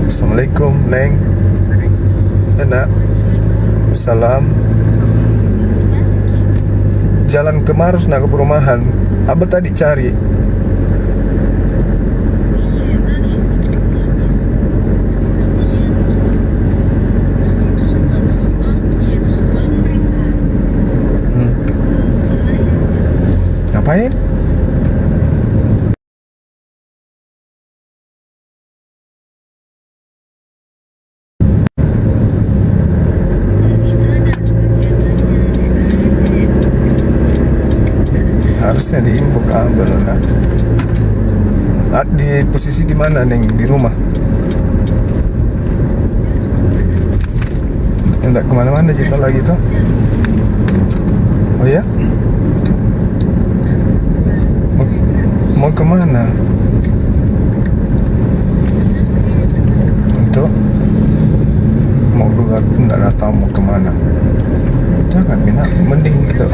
Assalamualaikum Neng. Enak. Salam. Jalan ke Marus nak ke perumahan. Abah tadi cari. Ngapain? Harusnya diinfo ke Abel nah. Di posisi di mana Neng? Di rumah? Enggak kemana-mana kita lagi tuh. Oh ya? Mau kemana? Untuk mau keluar pun tidak tahu mau kemana. Jangan Mina, mending kita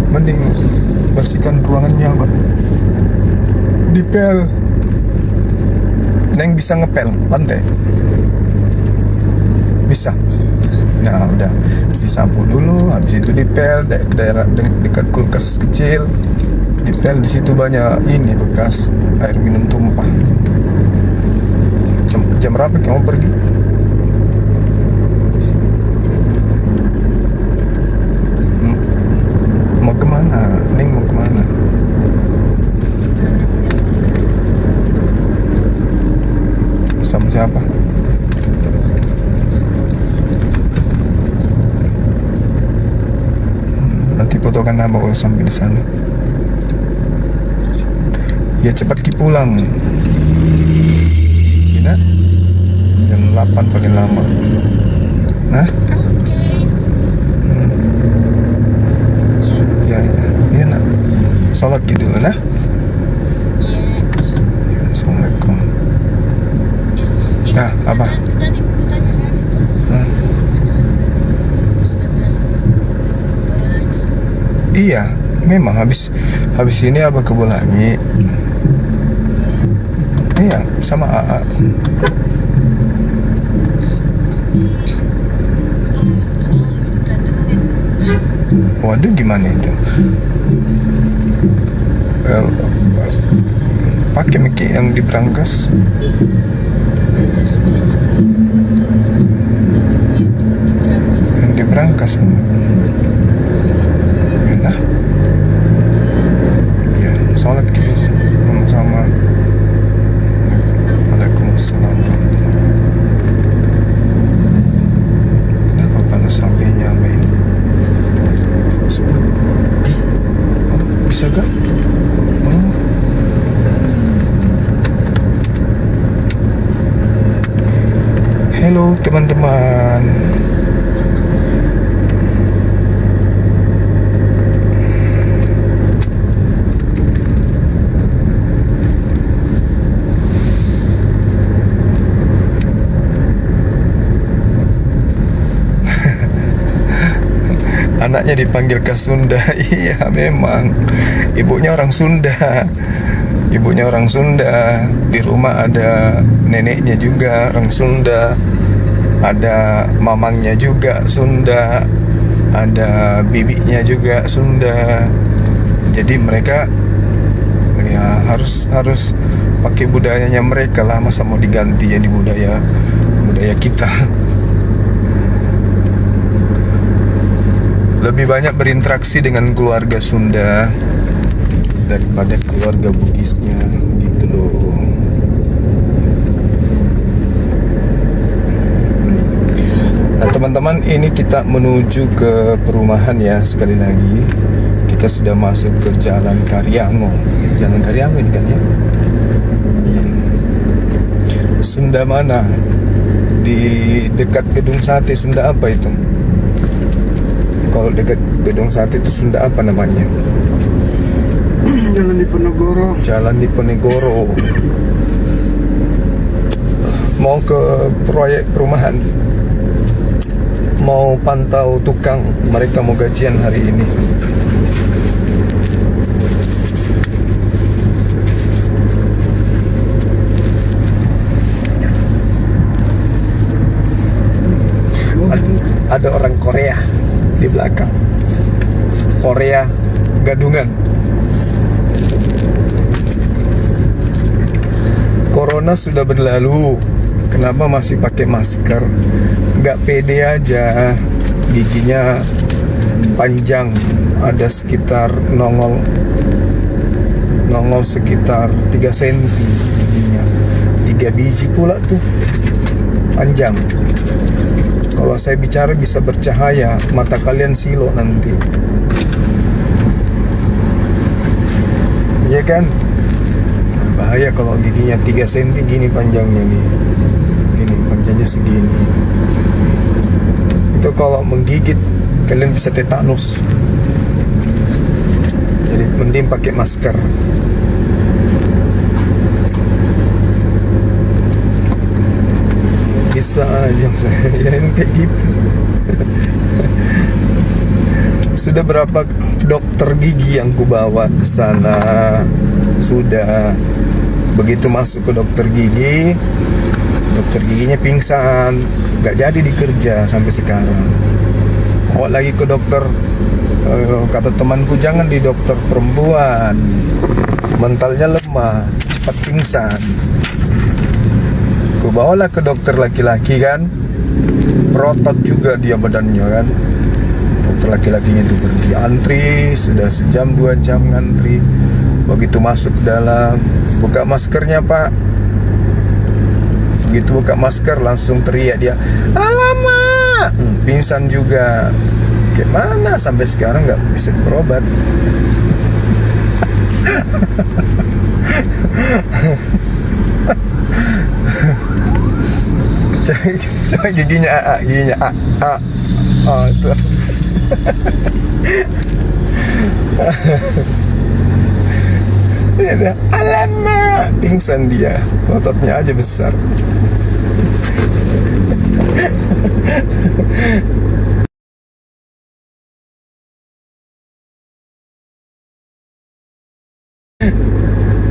mending bersihkan ruangannya Abah. Dipel. Neng bisa ngepel lantai? Bisa. Nah udah disapu dulu, habis itu dipel daerah dekat kulkas kecil. Dipel, di situ banyak ini bekas air minum tumpah. Jam berapa kamu pergi? Mau kemana? Neng mau kemana? Sama siapa? Nanti fotokan nama kalau sampai di sana. Ya cepat ki pulang. Gina? Jam 8 paling lama. Nah? Salat gitu nah. Ya, Assalamualaikum. Nah, apa? Tadi aku tanya lagi tuh. Hah? Iya, memang habis ini abah ke Bolangi. Iya, sama AA. Waduh, gimana itu? Pakai mic yang diberangkas. Yang diberangkas. Nah, ya, salat gitu sama-sama. Waalaikumsalam. Kenapa panas HP-nya Mbak ini? Oh, bisa gak? Oh. Halo teman-teman. Anaknya dipanggil ke Sunda. Iya memang. Ibunya orang Sunda. Di rumah ada neneknya juga orang Sunda. Ada mamangnya juga Sunda. Ada bibinya juga Sunda. Jadi mereka ya harus pakai budayanya mereka lah. Masa mau diganti jadi budaya kita. Lebih banyak berinteraksi dengan keluarga Sunda daripada keluarga Bugisnya gitu loh. Nah teman-teman, ini kita menuju ke perumahan ya. Sekali lagi kita sudah masuk ke Jalan Karyango. Jalan Karyango ini kan ya. Sunda mana? Di dekat Gedung Sate. Sunda apa itu? Kalau dekat Gedung Sate itu Sunda apa namanya? Jalan Diponegoro. Jalan Diponegoro. Mau ke proyek perumahan. Mau pantau tukang. Mereka mau gajian hari ini. Ada orang Korea di belakang. Korea gadungan. Corona sudah berlalu, kenapa masih pakai masker? Gak pede aja, giginya panjang, ada sekitar nongol sekitar 3 cm giginya, 3 biji pula tuh, panjang. Kalau saya bicara bisa bercahaya, mata kalian silo nanti. Iya kan? Bahaya kalau giginya 3 cm gini panjangnya nih. Gini panjangnya segini. Itu kalau menggigit kalian bisa tetanus. Jadi mending pakai masker. Bisa aja saya yang kayak gitu. Sudah berapa dokter gigi yang kubawa ke sana? Sudah. Begitu masuk ke dokter giginya pingsan, gak jadi dikerja sampai sekarang. Kok lagi ke dokter, kata temanku jangan di dokter perempuan, mentalnya lemah, cepat pingsan. Ku bawalah ke dokter laki-laki kan, berotot juga dia badannya kan. Dokter laki-lakinya itu pergi antri, sudah sejam 2 jam ngantri. Begitu masuk ke dalam, buka maskernya pak. Begitu buka masker langsung teriak dia, alamak, pingsan juga. Gimana sampai sekarang nggak bisa berobat. Coba giginya itu. Alamak, pingsan dia. Ototnya aja besar.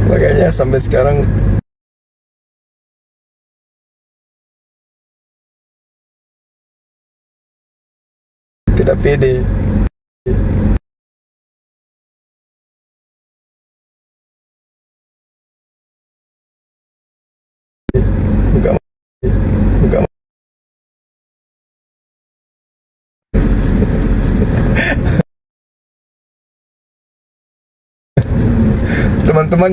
Makanya sampai sekarang tidak pede. Buka, buka. Teman-teman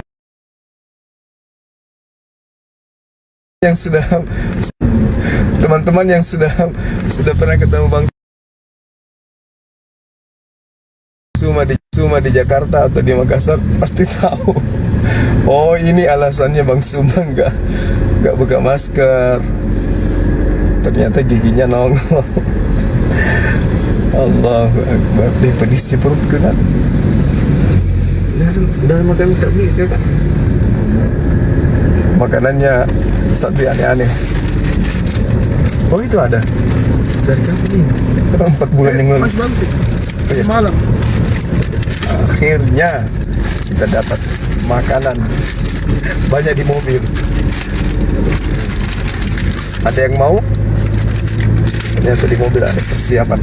yang sudah pernah ketemu Bang Suma di Jakarta atau di Makassar pasti tahu. Oh, ini alasannya Bang Suma nggak buka masker. Ternyata giginya nongol. Allahu Akbar. Pedisnya perutku nak. Dah makan tak beli kakak. Makanannya tapi aneh-aneh. Oh, itu ada Dari kapan ini? 4 bulan yang lalu. Mas Bangkit. Iya. Malam. Akhirnya kita dapat makanan banyak di mobil. Ada yang mau? Ternyata di mobil ada persiapan.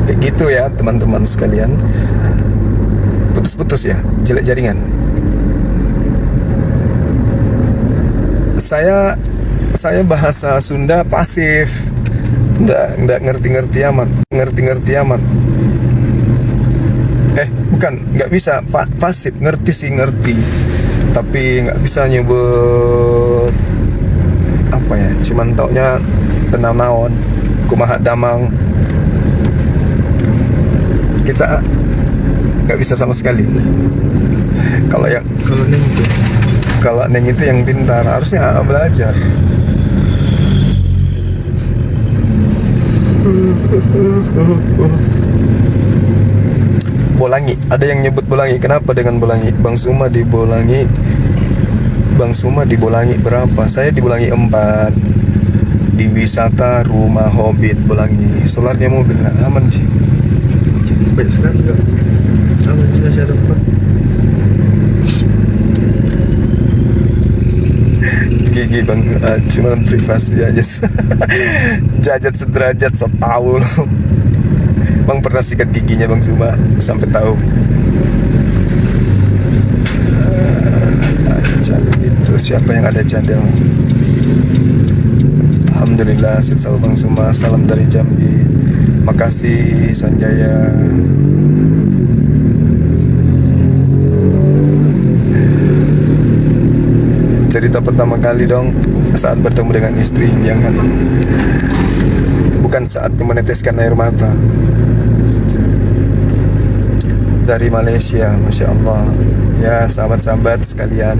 Kayak gitu ya teman-teman sekalian. Putus-putus ya, jelek jaringan. Saya bahasa Sunda pasif. Nggak ngerti-ngerti amat. Bukan, nggak bisa pasif, ngerti, tapi nggak bisa nyebut apa ya, cuman taunya tenang naon, kumaha damang. Kita nggak bisa sama sekali. Kalau Neng itu yang pintar, harusnya belajar. Bolangi, ada yang nyebut Bolangi. Kenapa dengan Bolangi? Bang Suma di Bolangi berapa? Saya di Bolangi 4. Di wisata Rumah Hobbit Bolangi. Solarnya mobil, nah, aman sih. Baik sekali kak. Aman sudah saya dapat. Gigi bang, cuma privasi aja. Jajat sederajat, so tau loh. Bang pernah sikat giginya Bang Suma sampai tahu. Itu siapa yang ada cadel? Alhamdulillah, selalu Bang Suma. Salam dari Jambi. Makasih Sanjaya. Cerita pertama kali dong saat bertemu dengan istri. Jangan, bukan saat meneteskan air mata. Dari Malaysia, Masya Allah. Ya sahabat-sahabat sekalian,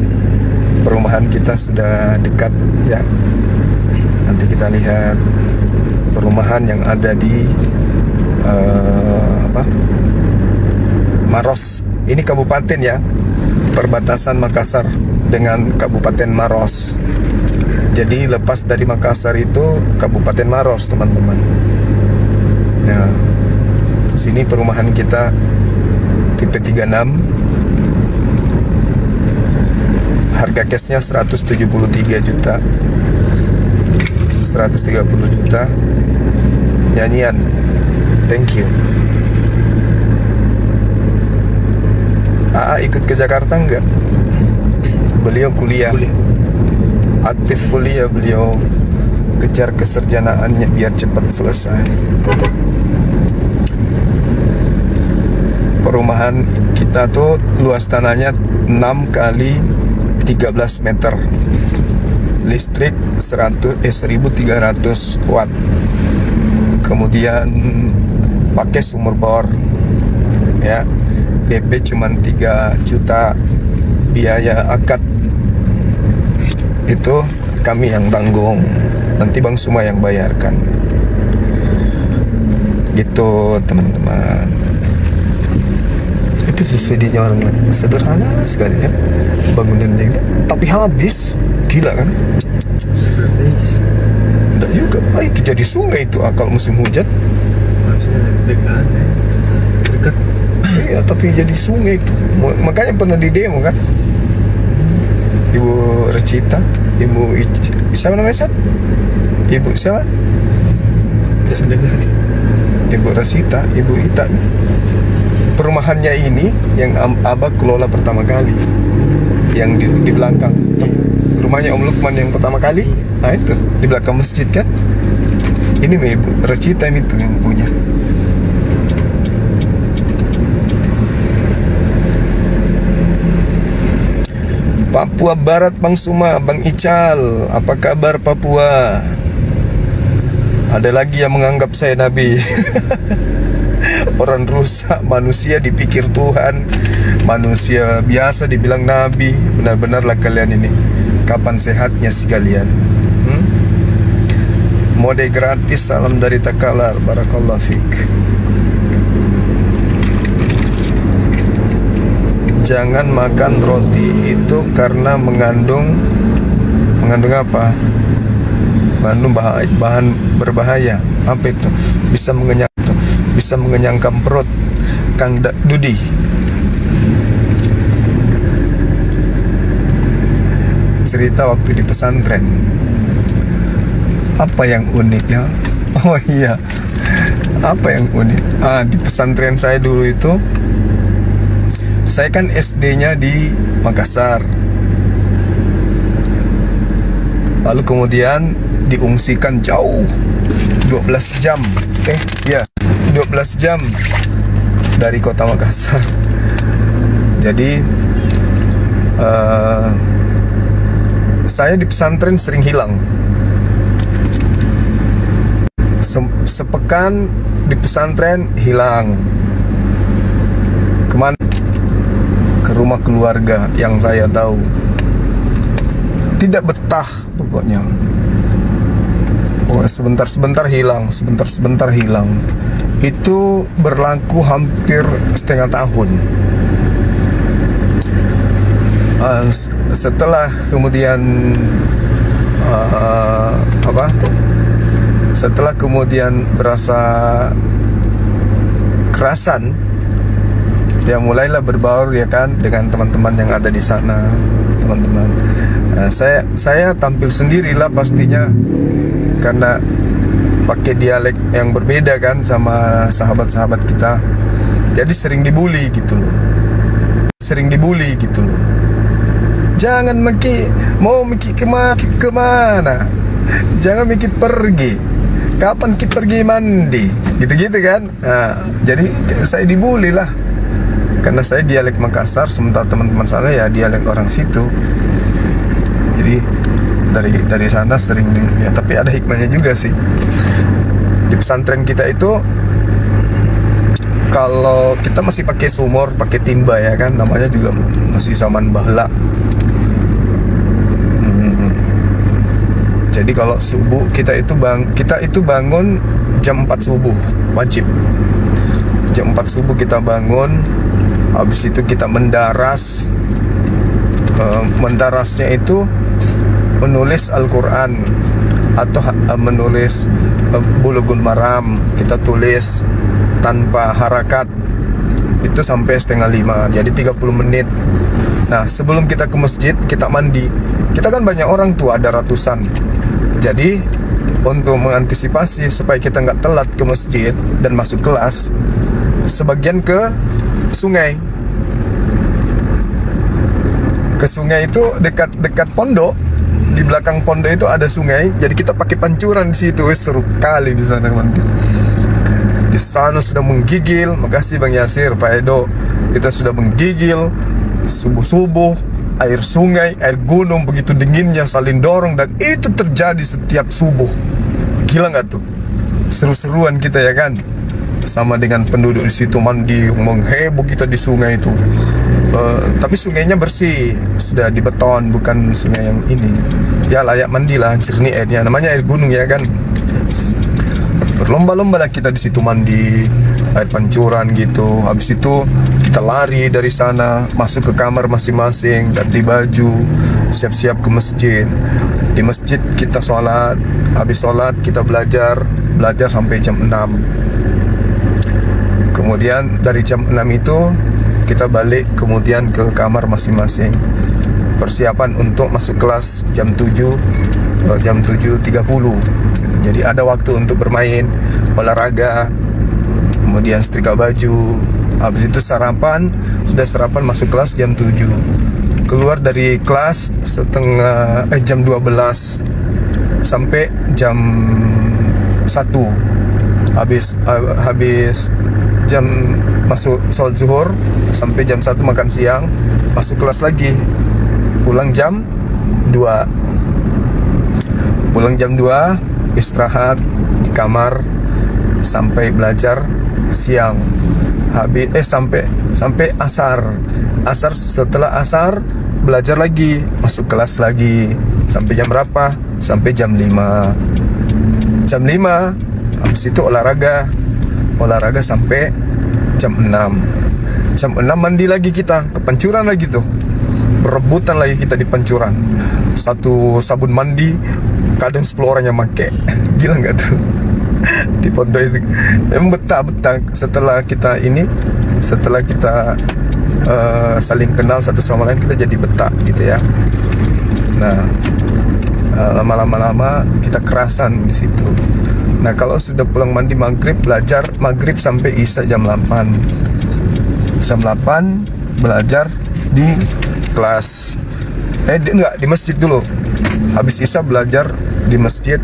perumahan kita sudah dekat ya. Nanti kita lihat perumahan yang ada di Maros. Ini kabupaten ya, perbatasan Makassar dengan Kabupaten Maros. Jadi lepas dari Makassar itu Kabupaten Maros, teman-teman. Ya, sini perumahan kita tipe 36. Harga cashnya 173 juta. 130 juta. Nyanyian. Thank you. AA ikut ke Jakarta enggak? Beliau kuliah. Aktif kuliah beliau, kejar keserjanaannya biar cepat selesai. Perumahan kita tuh luas tanahnya 6 kali 13 meter. Listrik 1300 watt. Kemudian pakai sumur bor. Ya. DP cuma 3 juta. Biaya akad itu kami yang tanggung. Nanti Bang Suma yang bayarkan. Gitu teman-teman. Itu subsidinya orang lain sederhana sekali kan bangunannya itu, tapi habis gila kan. Strategis. Enggak juga, itu jadi sungai itu kalau musim hujan. Maksudnya dekat. Dekat. Iya, tapi jadi sungai itu. Makanya pernah di demo kan. Ibu Recita, siapa namanya Sat? Ibu siapa? Dengar. Ibu Rasita, Ibu Ita. Perumahannya ini yang Abah kelola pertama kali, yang di belakang rumahnya Om Lukman yang pertama kali. Nah itu di belakang masjid kan. Ini Ibu Rasita itu yang punya. Papua Barat, Bang Suma, Bang Ical, apa kabar Papua? Ada lagi yang menganggap saya nabi. Orang rusak, manusia dipikir Tuhan, manusia biasa dibilang nabi. Benar-benarlah kalian ini. Kapan sehatnya sih kalian? Mode gratis, salam dari Takalar, barakallah fik. Jangan makan roti itu karena mengandung apa? Mengandung bahan berbahaya. Apa itu? Bisa mengenyangkan perut. Kang Dudi. Cerita waktu di pesantren. Apa yang unik ya? Oh iya. Apa yang unik? Di pesantren saya dulu itu, saya kan SD-nya di Makassar. Lalu kemudian diungsikan jauh 12 jam. 12 jam dari kota Makassar. Jadi saya di pesantren sering hilang. Sepekan di pesantren hilang. Kemana? Ke rumah keluarga yang saya tahu. Tidak betah pokoknya. Sebentar-sebentar hilang, sebentar-sebentar hilang. Itu berlaku hampir setengah tahun. Setelah kemudian setelah kemudian berasa kerasan, ya mulailah berbaur ya kan dengan teman-teman yang ada di sana, teman-teman. Saya tampil sendirilah pastinya karena pakai dialek yang berbeda kan sama sahabat-sahabat kita. Jadi sering dibully gitu loh. Jangan mau kemana? Jangan pergi. Kapan kita pergi mandi? Gitu-gitu kan. Nah, jadi saya dibully lah. Karena saya dialek Makassar, sementara teman-teman sana ya dialek orang situ. Jadi dari sana sering ya, tapi ada hikmahnya juga sih. Di pesantren kita itu kalau kita masih pakai sumur, pakai timba ya kan, namanya juga masih zaman bahla. Jadi kalau subuh kita itu bangun jam 4 subuh wajib. Jam 4 subuh kita bangun. Habis itu kita mendaras. Mendarasnya itu menulis Al-Quran atau menulis Bulughul Maram. Kita tulis tanpa harakat. Itu sampai 4:30. Jadi 30 menit. Nah, sebelum kita ke masjid, kita mandi. Kita kan banyak orang tuh, ada ratusan. Jadi untuk mengantisipasi supaya kita nggak telat ke masjid dan masuk kelas, sebagian ke sungai. Ke sungai itu dekat pondok. Di belakang pondok itu ada sungai. Jadi kita pakai pancuran di situ. Seru kali di sana mandi. Di sana sudah menggigil. Makasih Bang Yasir, Pak Edo. Kita sudah menggigil. Subuh-subuh. Air sungai, air gunung begitu dinginnya saling dorong, dan itu terjadi setiap subuh. Gila nggak tuh? Seru-seruan kita ya kan? Sama dengan penduduk di situ mandi, mengheboh kita di sungai itu. Tapi sungainya bersih, sudah dibeton, bukan sungai yang ini. Ya layak mandi lah, jernih airnya. Namanya air gunung ya kan? berlomba-lomba lah kita di situ mandi air pancuran gitu. Habis itu kita lari dari sana masuk ke kamar masing-masing, ganti baju, siap-siap ke masjid. Di masjid kita sholat, habis sholat kita belajar sampai jam 6. Kemudian dari jam 6 itu kita balik kemudian ke kamar masing-masing, persiapan untuk masuk kelas jam 7.30. Jadi ada waktu untuk bermain, olahraga, kemudian setrika baju. Habis itu sarapan, sudah sarapan masuk kelas jam 7. Keluar dari kelas jam 12 sampai jam 1. Habis jam masuk sholat zuhur sampai jam 1 makan siang, masuk kelas lagi. Pulang jam 2. Pulang jam 2, istirahat di kamar sampai belajar siang. Sampai asar. Setelah asar belajar lagi, masuk kelas lagi sampai jam berapa? Sampai jam 5. Jam 5 habis itu olahraga sampai jam 6. Jam 6 mandi lagi, kita ke pancuran lagi tuh. Berebutan lagi kita di pancuran. Satu sabun mandi kadang 10 orang yang make. Gila nggak tuh? Di pondok itu emang betah. Setelah kita saling kenal satu sama lain, kita jadi betah gitu ya. Nah, lama-lama kita kerasan di situ. Nah, kalau sudah pulang mandi maghrib, belajar maghrib sampai isya jam 8. Jam 8 belajar di kelas. Di masjid dulu. Habis isya belajar di masjid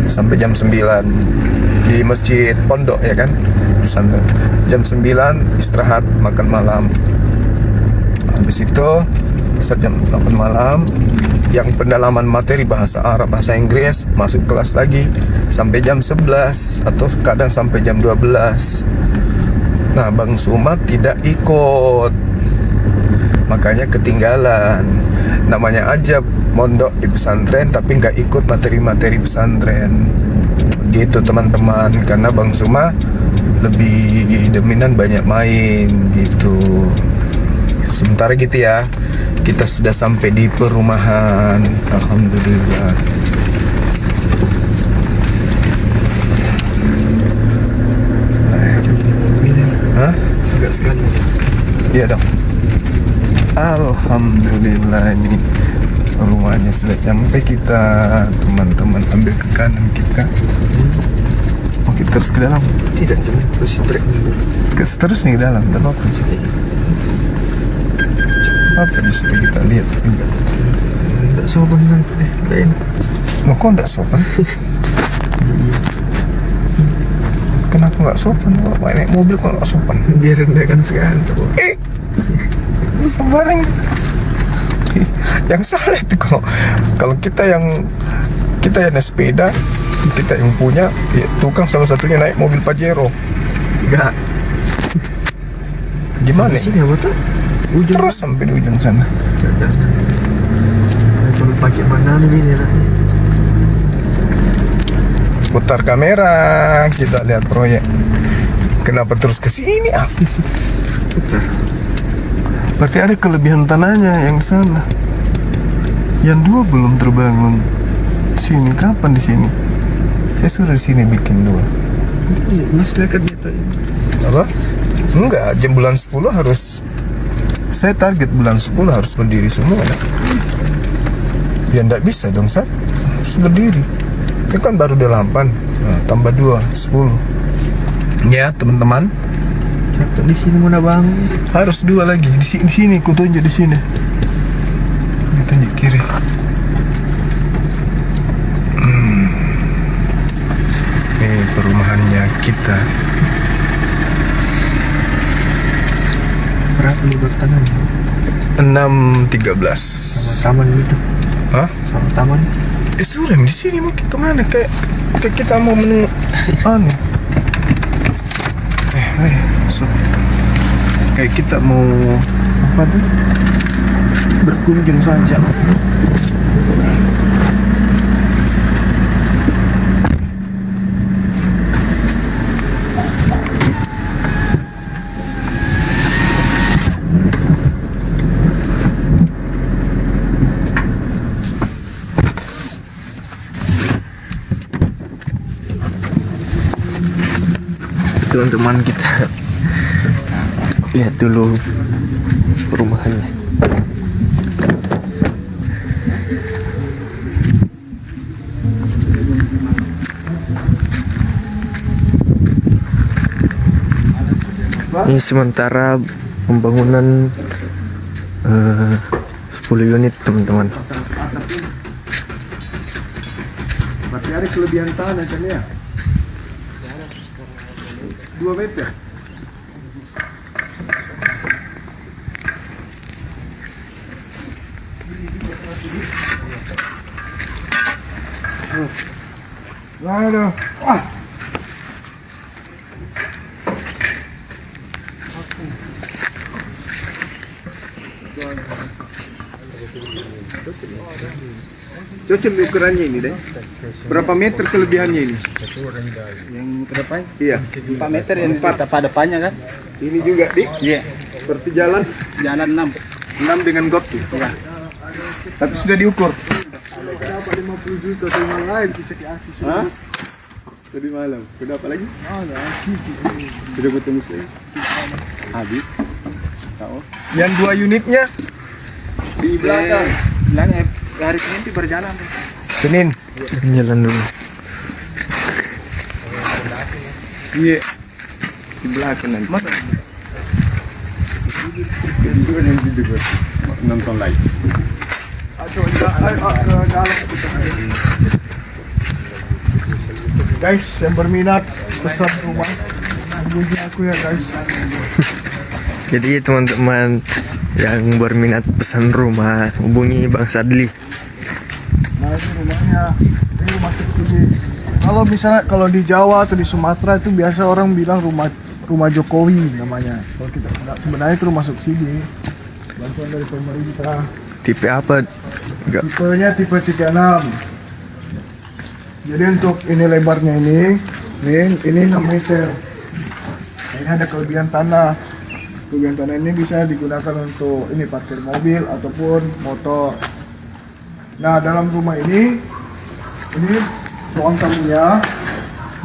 sampai jam 9 di masjid pondok ya kan. Jam 9 istirahat makan malam. Habis itu jam 8 malam yang pendalaman materi bahasa Arab, bahasa Inggris, masuk kelas lagi sampai jam 11 atau kadang sampai jam 12. Nah, Bang Suma tidak ikut, makanya ketinggalan. Namanya aja mondok di pesantren tapi nggak ikut materi-materi pesantren. Begitu teman-teman, karena Bang Suma lebih dominan banyak main gitu. Sementara gitu ya, kita sudah sampai di perumahan. Alhamdulillah. Hah? Suka sekali. Iya dong. Alhamdulillah, ini rumahnya sudah sampai kita. Teman-teman ambil ke kanan kita. Mau kita terus ke dalam? Tidak, cuma terus break dulu. Terus nih ke dalam, tidak apa-apa sih. Apa di sini kita lihat? Tidak sopan nanti deh, tidak enak. Mau kok tidak sopan? Kenapa nggak sopan? Kalau naik mobil kok nggak sopan? Dia rendahkan sekali tuh. Sembarang. Yang salah itu kalau kita yang naik sepeda, kita yang punya ya, tukang salah satunya naik mobil Pajero. Enggak. Gimana? Di sini apa tuh? Ujung. Terus sampai di ujung sana. Kalau pakai mana nih ini? Putar kamera, kita lihat proyek. Kenapa terus ke sini? Putar. Berarti ada kelebihan tanahnya yang sana. Yang 2 belum terbangun. Sini kapan di sini? Saya suruh di sini bikin 2. Masih dekat gitu. Apa? Enggak, jam bulan 10 harus. Saya target bulan 10 harus berdiri semua ya. Ya enggak bisa dong, Sat. Harus berdiri. Ini kan baru 8. Nah, tambah 2, 10. Ya, teman-teman. Satu di sini mau bang. Harus 2 lagi. Di sini, ku tunjuk di sini. Ini tunjuk kiri. Ini perumahannya kita. Berapa lebar tanahnya? 6.13. Sama taman gitu. Hah? Sama taman. Sudah di sini mau kemana? Kayak kita mau menunggu anu. Kayak kita mau apa tuh? Berkunjung saja. teman-teman, kita lihat dulu perumahannya. Ini sementara pembangunan 10 unit teman-teman. Berarti ada kelebihan tanah kan ya? 2 meter. Aduh. Wah. Cocok ukurannya ini deh. Berapa meter kelebihannya ini? Yang ke depan Iya. 4 meter yang tapa depannya kan? Ini juga dik. Iya. Seperti jalan Jalan 6. 6 dengan got tuh. Iya. Tapi sudah diukur. Berapa 50 juta rumah lain bisa di akhir. Hah? Tadi malam. Sudah apa lagi? Sudah bertemu saya. Habis. Tahu. Yang 2 unitnya di belakang. Belakang hari Senin berjalan. Senin. Jalan dulu. Iya. Di belakang nanti. Mana? Itu kan yang gitu kan. Nonton live. Guys, yang berminat pesan rumah hubungi aku ya guys. Jadi teman-teman yang berminat pesan rumah, hubungi Bang Sadli. Nah ini rumahnya, ini rumah tertinggi. Kalau misalnya kalau di Jawa atau di Sumatera itu biasa orang bilang rumah Jokowi namanya. Kalau kita sebenarnya itu rumah subsidi, bantuan dari pemerintah. Tipe apa? Enggak. Tipenya tipe 36. Jadi untuk ini lebarnya ini 6 meter. Nah, ini ada kelebihan tanah. Kelebihan tanah ini bisa digunakan untuk ini parkir mobil ataupun motor. Nah dalam rumah ini ruang tamunya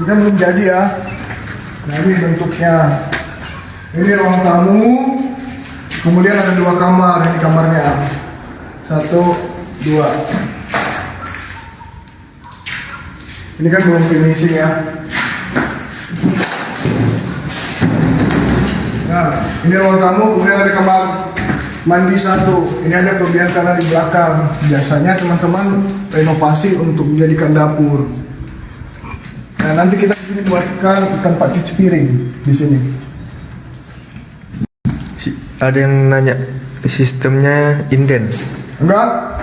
kita belum jadi ya. Nah ini bentuknya. Ini ruang tamu. Kemudian ada 2 kamar. Ini kamarnya 1, 2. Ini kan belum finishing ya. Nah, ini ruang tamu, kemudian ada kamar mandi 1. Ini ada kelebihan tanah di belakang. Biasanya teman-teman renovasi untuk menjadikan dapur. Nah, nanti kita di sini buatkan tempat cuci piring di sini. Ada yang nanya sistemnya inden. Enggak,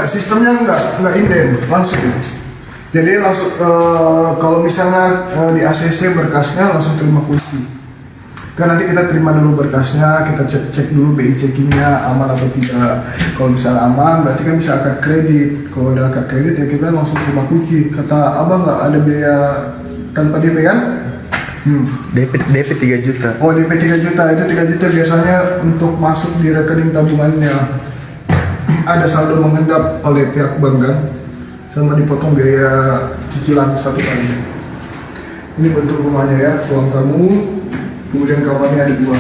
sistemnya enggak inden, langsung. Jadi langsung kalau misalnya di ACC berkasnya langsung terima kunci. Kan nanti kita terima dulu berkasnya, kita cek dulu BI checkingnya aman atau tidak. Kalau misalnya aman, berarti kan bisa akad kredit. Kalau ada akad kredit ya kita langsung terima kunci. Kata abang nggak ada biaya tanpa DP kan? DP 3 juta. Oh DP 3 juta, itu 3 juta biasanya untuk masuk di rekening tabungannya. Ada saldo mengendap oleh pihak bank kan, sama dipotong biaya cicilan 1 kali. Ini bentuk rumahnya ya, ruang tamu, kemudian kamarnya ada 2.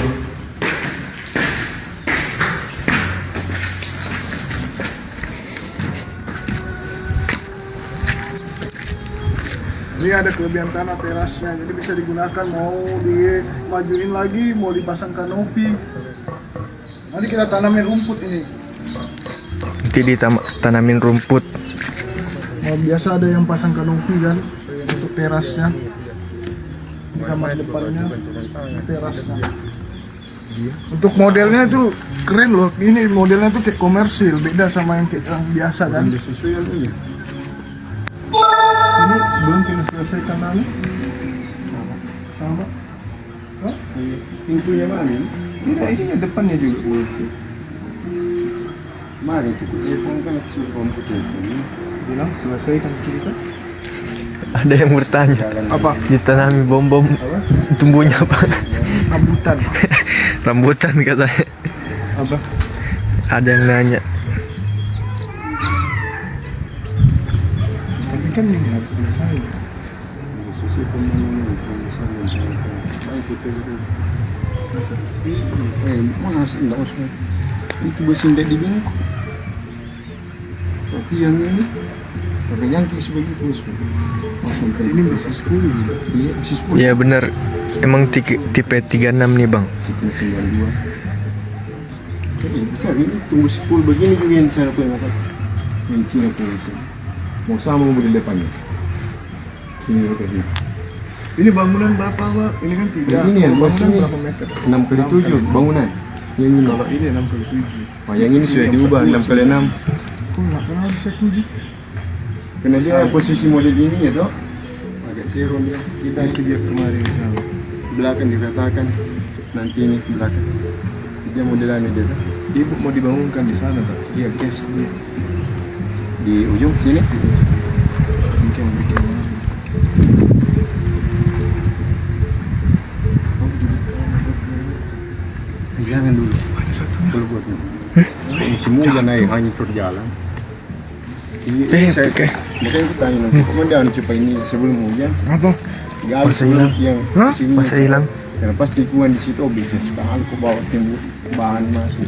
Ini ada kelebihan tanah terasnya, jadi bisa digunakan mau dimajuin lagi, mau dipasang kanopi. Nanti kita tanamin rumput ini. Nanti ditanamin rumput. Mau biasa ada yang pasang kanopi kan untuk terasnya. Ini kamar depannya, terasnya. Untuk modelnya itu keren loh. Ini modelnya tuh kayak komersil, beda sama yang biasa kan. Ini belum kita selesaikan lagi. Sama. Hah? Pintunya mana? Ini depannya juga. Mari kita kan komputer ini. Bilang selesaikan kita. Ada yang bertanya. Apa? Ditanami bom-bom tumbuhnya apa? Rambutan. Rambutan katanya. Apa? Ada yang nanya. Tapi kan ini harus selesai. Selesai pembangunan. Mana enggak usah. Itu besi tidak dibingkuk. Tapi yang ini pakai jangkrik sebagai bos. Ini besi 10. Iya, besi 10. Iya benar. Emang tipe 36 nih bang. Sikil 92. Besar ini tunggu 10 begini juga yang saya lakukan apa? Yang Cina polisi. Mau sama mobil depannya. Ini lokasi. Ini bangunan berapa Pak? Ini kan 3. Ini ya, bangunan masih berapa meter? 6x7 bangunan. Yang ini. Kalau ini 6x7. Oh, yang ini sudah diubah 6x6. Kok nggak pernah bisa 7? Karena dia posisi model ini ya toh. Agak zero dia. Kita Itu dia kemarin sama. belakang dikatakan nanti ini ke belakang. Dia modelannya dia toh. Ibu mau dibangunkan di sana Pak. Dia gas dia. Di ujung sini. Mungkin bikin mana? Jangan dulu. Dulu buat ini. Musim hujan naik hancur jalan. Saya, oke. makanya aku tanya nanti komandan coba ini sebelum hujan. Apa? Gali sebelum yang sini. Masa hilang. Karena pas tikungan di situ bisa sekali aku bawa timbul bahan masuk.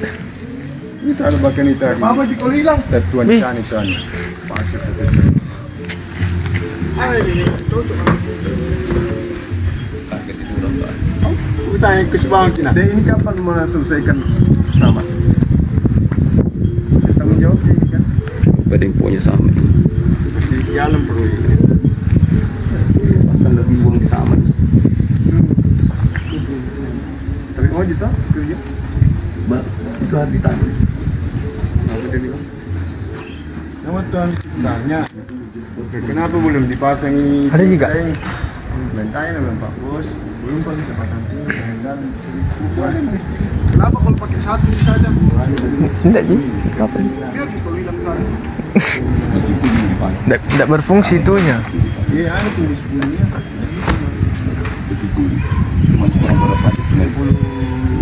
Itu ada bahkan itu hari. Apa di kalau hilang? Tatuan di sana itu ada. Pasir itu. Aku tanya ke sebawang Cina. Dan ini kapan mau selesaikan bersama? Saya tanggung jawab ini kan. Pada yang punya sama. Di jalan proyek. Akan lebih uang di sama. Tapi mau gitu kerja? Itu harus ditanya. Apa dia bilang? Nama Tuhan tanya. Kenapa belum dipasang ini? Ada juga? Bentanya belum Pak Bos. Belum pakai sepatan tinggi. Kenapa kalau pakai satu bisa aja? Tidak sih. Kapan? Biar di kalau hilang sana. Tidak berfungsi itunya. Iya, ada tunggu 10-nya.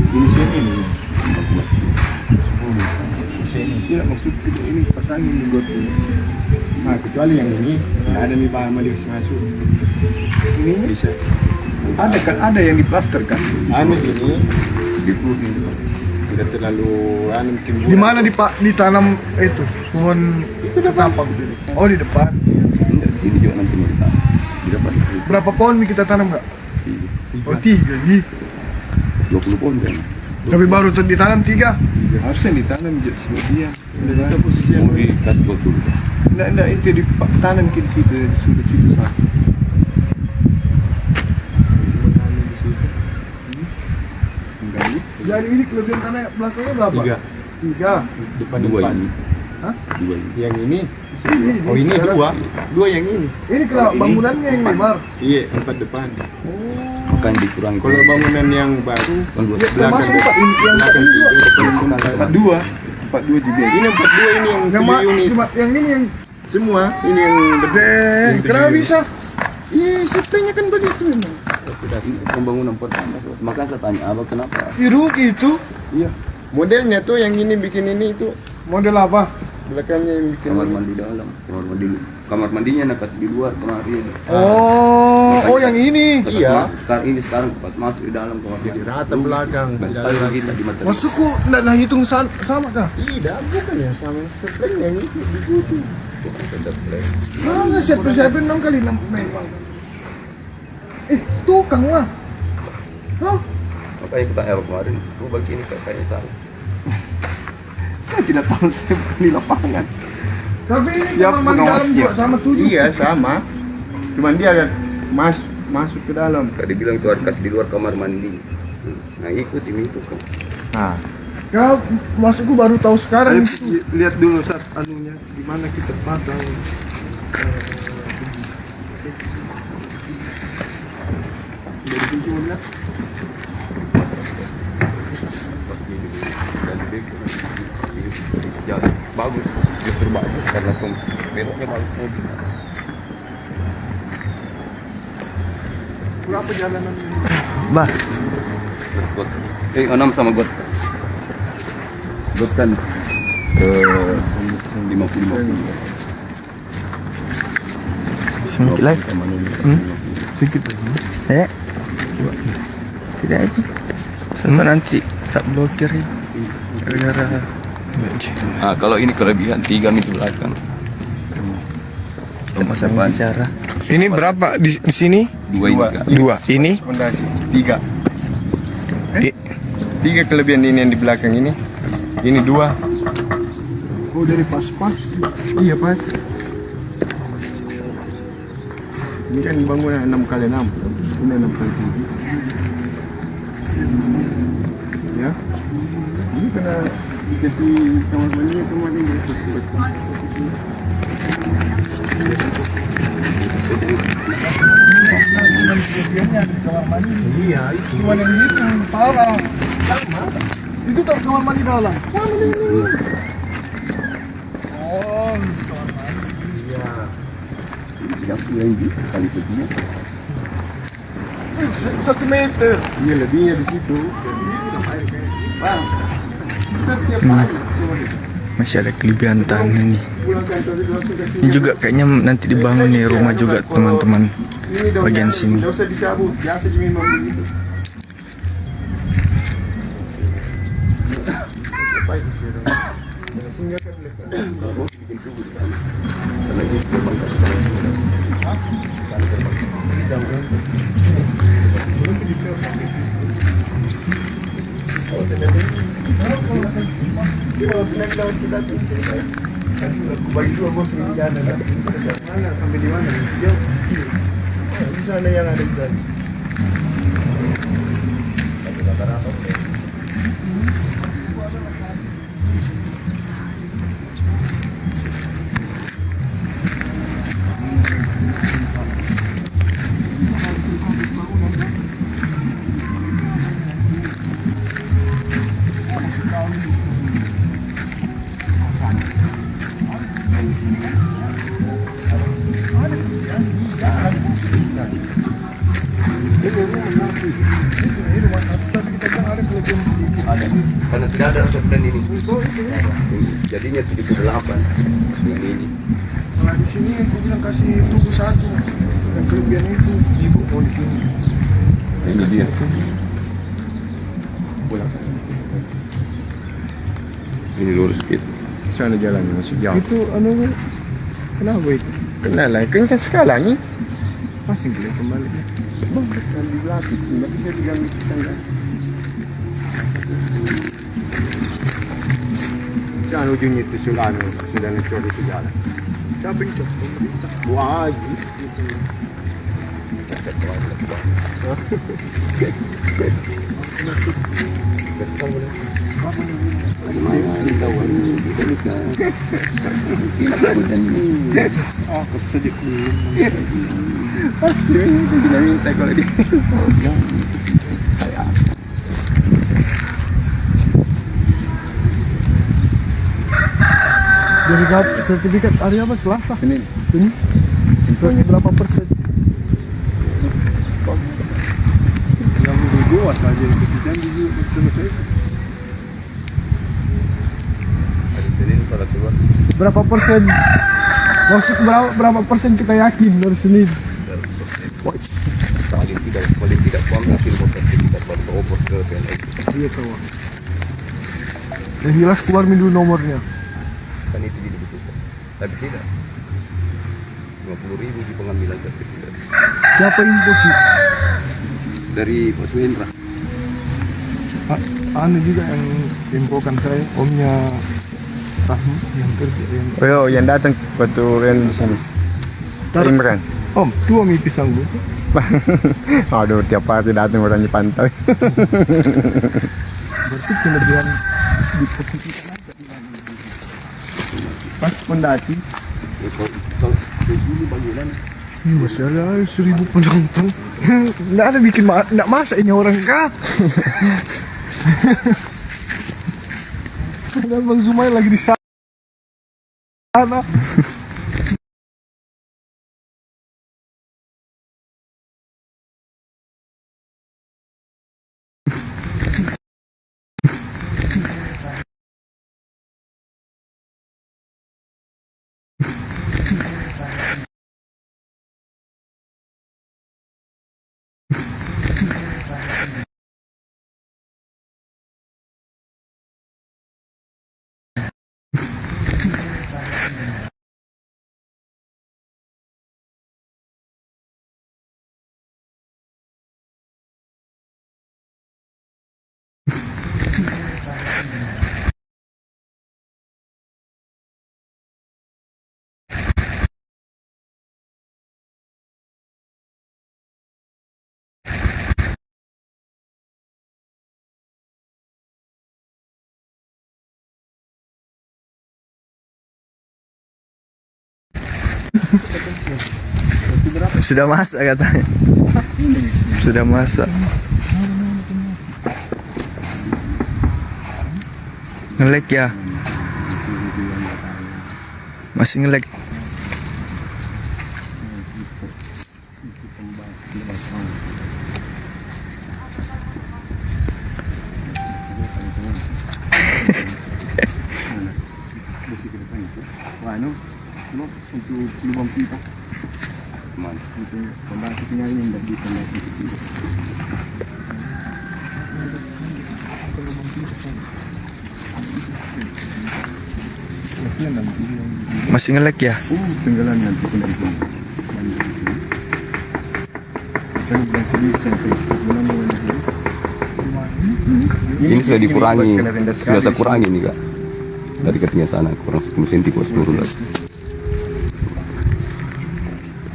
Ini sini nih. Tidak maksud kita ini pasangin di got ini. Nah, kecuali yang ini, nggak ada nih Pak Amadis masuk. Ini Bisa. ada kan, ada yang diplaster kan? Anu ini, tidak terlalu anu timbul. Di mana ditanam itu pohon ketapang? Oh di depan. Di sini juga nanti mau ditanam. Di depan Berapa pohon nih kita tanam nggak? Oh 3 nih. 20 pohon kan. Tapi baru ditanam 3. Harusnya ditanam jadi sebagian. Kita posisi yang Mau dikasih buat dulu. Enggak itu ditanam ke di situ, di sudut situ sana. Jadi ini kelebihan tanah belakangnya berapa? 3. 3. Depan Dua depan. ini. Hah? Dua ini. Yang ini. Ini, Oh ini sekarang. 2. 2 yang ini. Ini kalau bangunannya yang lebar. Iya, 4 depan. Makanya dikurangi. Kalau bangunan yang baru, Kan dua. Termasuk Pak ini yang belakang ini juga. 3, depan 2. 42 juga. Ini 42 ini yang Yang 7 unit. cuma yang ini yang Semua ini yang deh. Kenapa bisa? Iya, sepertinya kan begitu memang. Pembangunan pertama. Makanya saya tanya abang kenapa? Biru gitu. Iya. Modelnya tuh yang ini bikin ini itu Model apa? belakangnya yang bikin Kamar mandi dalam. Kamar mandinya nak kasih di luar kemarin. Oh yang ini. Iya. Sekarang pas masuk di dalam kamar Jadi mandi. rata belakang. Dan sekali lagi tadi mata. Maksudku enggak nah hitung sama kah? Tidak, bukan ya sama sepertinya yang itu begitu. Mana siapin 6 kali 6 memang. Tukang lah. Hah? Makanya kita tanya kemarin. Gua bagi ini kayaknya salah. Saya tidak tahu, saya bukan di lapangan. Tapi ini Siap, kamar mandi dalam pengawasnya. juga sama 7. Iya sama. Cuman dia agak masuk ke dalam. Tadi bilang tuh harus kasih di luar kamar mandi. Nah ikut ini itu kan. Nah, Kalau maksudku baru tahu sekarang. Lihat dulu saat anunya gimana kita pasang. Dari pintu lihat. Ya, bagus, justru bagus karena beloknya bagus mobil. Berapa jalanan ini? Bah, Terus got, 6 sama got. Got kan 50-50. sedikit lagi. Sedikit. tidak aja. Sama nanti tak blokir ya. Gara-gara Nah, kalau ini kelebihan 3 di belakang. masa bicara. Ini berapa di sini? 2 ini Kak. 2. Ini Fondasi 3. I- 3 kelebihan ini yang di belakang ini. Ini 2. Oh dari pas-pas. Iya pas. Ini kan bangunan 6x6. Ini 6x7. Ya. Ini kena dikasih kamar mandi kemarin. Kelebihannya di kamar mandi. Iya, itu. Cuma yang itu yang parah. Itu tak kamar mandi dalam. Oh, Kali kedua. 1 meter. Iya lebihnya di situ. Masih ada kelebihan tanah nih. Ini juga kayaknya nanti dibangun nih rumah juga teman-teman. Bagian sini. Nggak usah dicabut, biasa aja memang begitu. Bagi dua bos ini jalan mana sampai di mana? Jauh. Di sana yang ada di sana. Karena tidak ada resepten ini. Jadinya 78. Ini. Nah di sini aku bilang kasih tubuh 1. Dan kelebihan itu ibu mau di sini. Ini dia. Ini lurus gitu. Sana jalannya masih jauh. Itu anunya kenapa itu? Kenal lah, kan sekarang ini. Masih boleh kembali. Kan di belakang, nggak bisa diganggu tangga. Jangan ujungnya itu sulano, sudah ngecor itu jalan. Siapa itu? Wah, Jadi sertifikat hari apa? Selasa? Senin. Ini? Infonya berapa persen? Yang di gua saja itu jangan di selesai. Hari Senin salat keluar. Berapa persen? Maksud berapa persen kita yakin dari Senin? Paling tidak suami hasil sertifikat baru teropos ke PNS. Iya kawan. Yang jelas keluar dulu nomornya. Kan itu jadi betul. Tapi tidak. 50.000 di pengambilan sertifikat Siapa info sih? dari Pak Suendra. Anu juga yang infokan saya, omnya Rahmi yang kerja yang. Oh, yang datang waktu yang di sini. Imran. Om, tuh om pisang bu. Aduh, tiap hari datang orangnya pantau. Berarti kelebihan di posisi kan aja. Pas fondasi. Kalau dulu bangunan Ih, masih ada 1.000 penonton. Nggak ada bikin nggak masa ini orang kah? Ada Bang Zumai lagi di sana. Sudah masak katanya. Sudah masak. Ngelek ya. Masih ngelek. Wah, untuk lubang pipa. Mana? Untuk pembatas sinyal ini dari pembatas itu. Masih ngelek ya. Tenggelam nanti kena itu. Saya bukan sedih sampai bulan Ini sudah dikurangi, sudah saya kurangi nih kak. Dari ketinggian sana kurang 10 cm ke 10 lagi.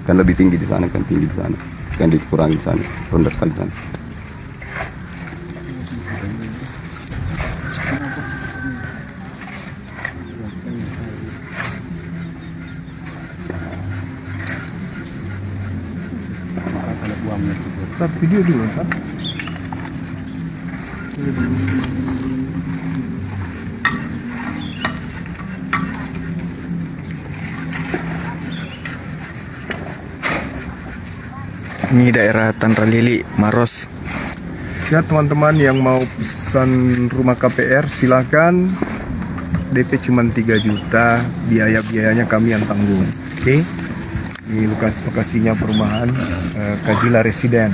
Kan lebih tinggi di sana, kan tinggi di sana. Kan dikurangi di sana, rendah sekali di sana. Start video dulu kan. Ini daerah Tanra Lili, Maros. Ya teman-teman yang mau pesan rumah KPR silakan. DP cuma 3 juta, biayanya kami yang tanggung. Oke. Ini lokasinya perumahan Kajila Residen.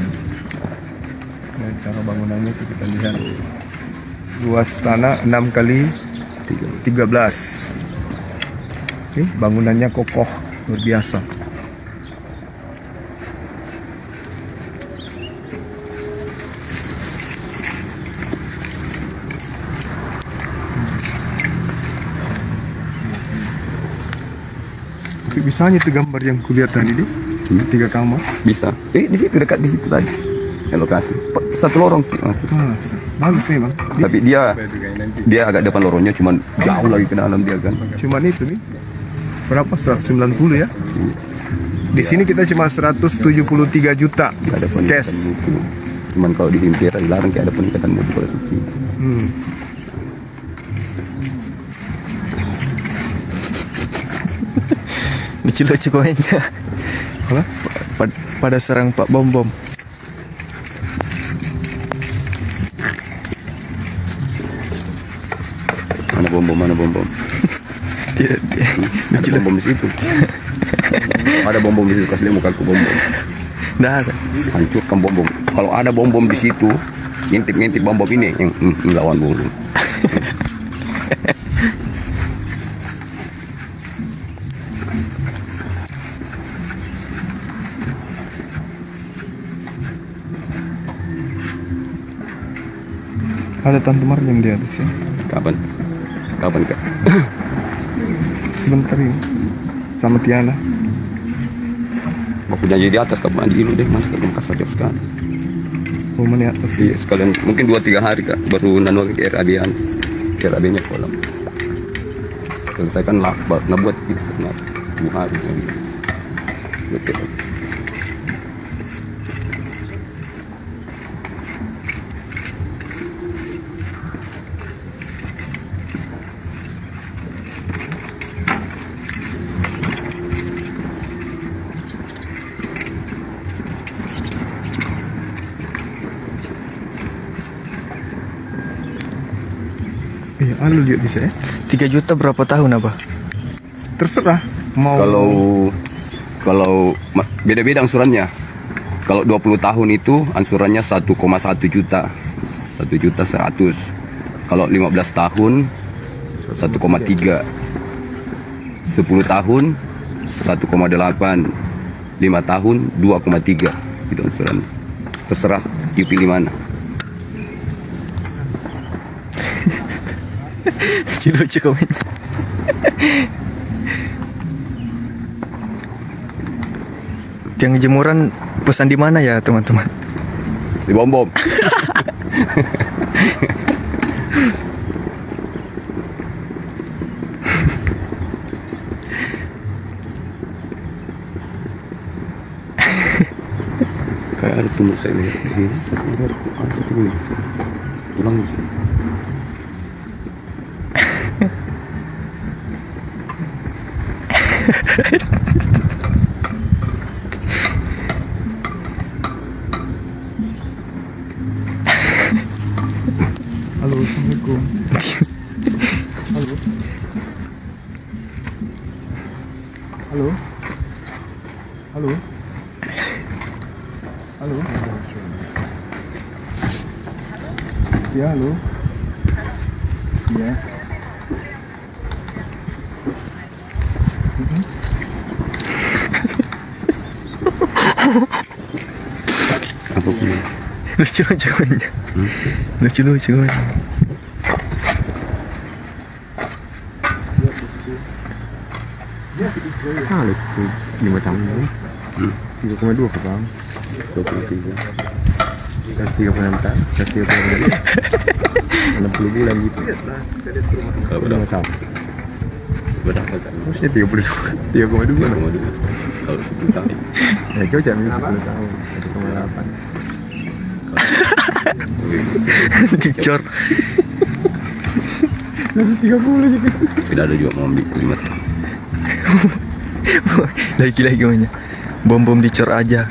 Nah, cara bangunannya itu kita lihat. Luas tanah 6 kali 13. Oke, bangunannya kokoh luar biasa. Tapi bisanya itu gambar yang kulihat tadi di 3 kamar. Bisa. Di situ dekat di situ tadi. Ya, lokasi. Satu lorong mas. Bagus nih bang. Tapi dia agak depan lorongnya, cuman jauh lagi ke dalam dia kan. Cuman itu nih berapa 190 ya. Di sini kita cuma 173 juta Nggak ada peningkatan cash. mutu. Cuman kalau di Himpir dilarang kayak ada peningkatan mutu kalau suci. Lucu-lucu komennya. Apa? Pada serang Pak Bom Bom. Mana bom bom. Ada bom bom di situ. Ada bom bom di situ, kasih muka aku bom bom. Dah ada. Hancurkan bom bom. Kalau ada bom bom di situ, ngintip bom bom ini yang lawan bom bom. Ada Tante Maryam di atas ya. Kapan kak? Sebentar ini. Sama Tiana. Aku janji di atas kak, mandi dulu deh, mas ke Makassar jauh sekali. Rumah di atas. Iya sekalian, mungkin 2-3 hari kak, baru nanu ke RAB-an. RAB-nya kolam. Selesaikan lah, buat gitu, 10 hari. Betul. Iya, anu juga bisa ya. 3 juta berapa tahun abah? Terserah mau Kalau beda-beda angsurannya. Kalau 20 tahun itu angsurannya 1,1 juta. 1 juta 100. Kalau 15 tahun 1,3. 10 tahun 1,8. 5 tahun 2,3. Itu angsurannya. Terserah you pilih mana. Lucu-lucu komennya. Tiang jemuran pesan di mana ya teman-teman? Di bom bom. Kayak ada tumor saya lihat di sini. Ada satu ini. Tulang. Halo, Assalamualaikum. Halo. Halo. Halo. Halo. Ya, halo. Ya. Apa pun. Lucu-lucu banyak. Lucu-lucu banyak. Kali itu 5 tahun ini. 3,2 ke bang. 23. Tes 36 tahun. Tes 36. 60 bulan gitu. Kalau 5 tahun. berapa kan? Maksudnya 32. 3,2. Kalau 10 tahun. Ya coba cak 10 tahun. 1,8. Dicor. 30 juga. Tidak ada juga mau ambil 5 tahun. Lagi-lagi banyak. Bom-bom dicor aja.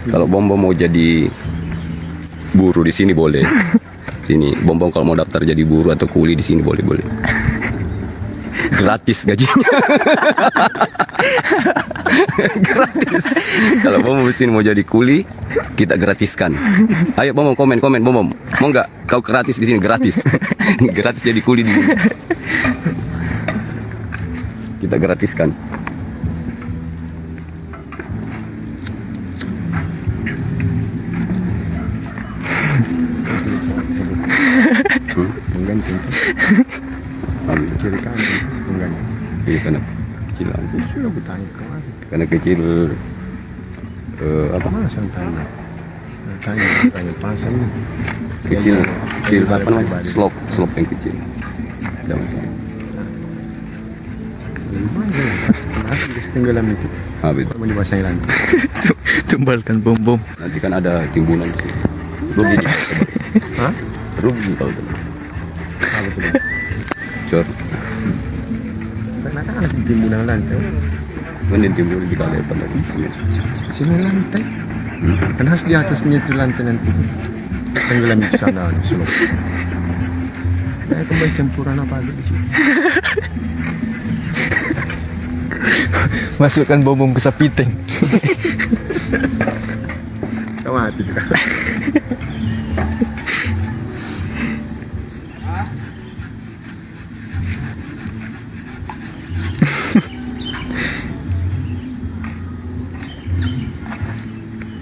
Kalau bom mau jadi buruh di sini boleh. Sini bom kalau mau daftar jadi buruh atau kuli di sini boleh. Gratis gajinya. Gratis. Kalau bom di sini mau jadi kuli, kita gratiskan. Ayo bom komen bom. Mau nggak kau gratis di sini gratis. Gratis jadi kuli di sini. Kita gratiskan. Mengganti. Ciri kami mengganti. Iya karena kecilan. Sudah aku tanya kemarin. Karena kecil apa? Masa tanya? Tanya pasal ini. Kecil apa namanya? Slop yang kecil. Ada masalah. Tenggelam itu. Habis. Mau dibasahin lagi. Tumbalkan bom-bom. Nanti kan ada timbunan di sini. Rugi. Hah? Rugi kalau itu. Apa tuh? Cor. Karena kan ada timbunan lantai. Mending timbul di kali apa lagi? Sini lantai. Kan harus di atasnya itu lantai nanti. Tenggelam itu sana di Solo. Saya kembali campuran apa aja di situ. Masukkan bom-bom ke sapiteng. Kau mati juga.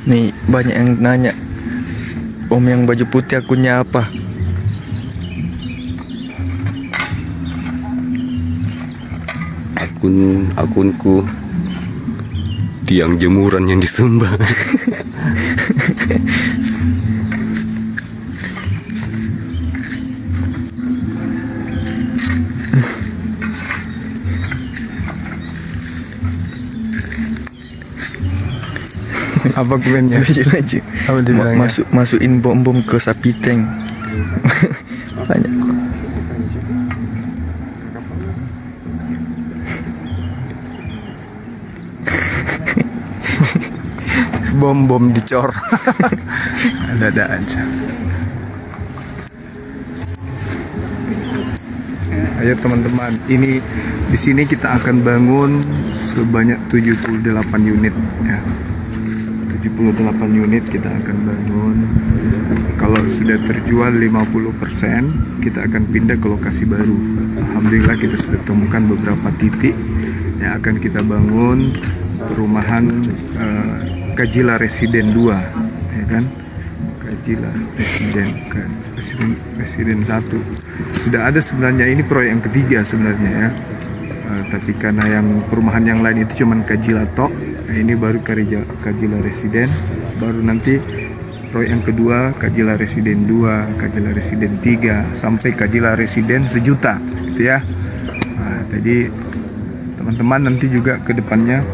Nih banyak yang nanya, Om yang baju putih akunnya apa? Akunku tiang jemuran yang disembah. Apa komennya? Lucu-lucu. Apa dibilangnya? Masukin bom-bom ke sapiteng. Banyak. Bom dicor. Ada aja. Ayo teman-teman, ini di sini kita akan bangun sebanyak 78 unit ya. 78 unit kita akan bangun. Kalau sudah terjual 50%, kita akan pindah ke lokasi baru. Alhamdulillah kita sudah temukan beberapa titik yang akan kita bangun perumahan Kajila Residen 2 ya kan. Kajila Residen 1 sudah ada sebenarnya, ini proyek yang ketiga sebenarnya ya. Tapi karena yang perumahan yang lain itu cuman Kajila tok, ini baru Kajila Residen, baru nanti proyek yang kedua Kajila Residen 2, Kajila Residen 3 sampai Kajila Residen 1 juta gitu ya. Nah, jadi teman-teman nanti juga ke depannya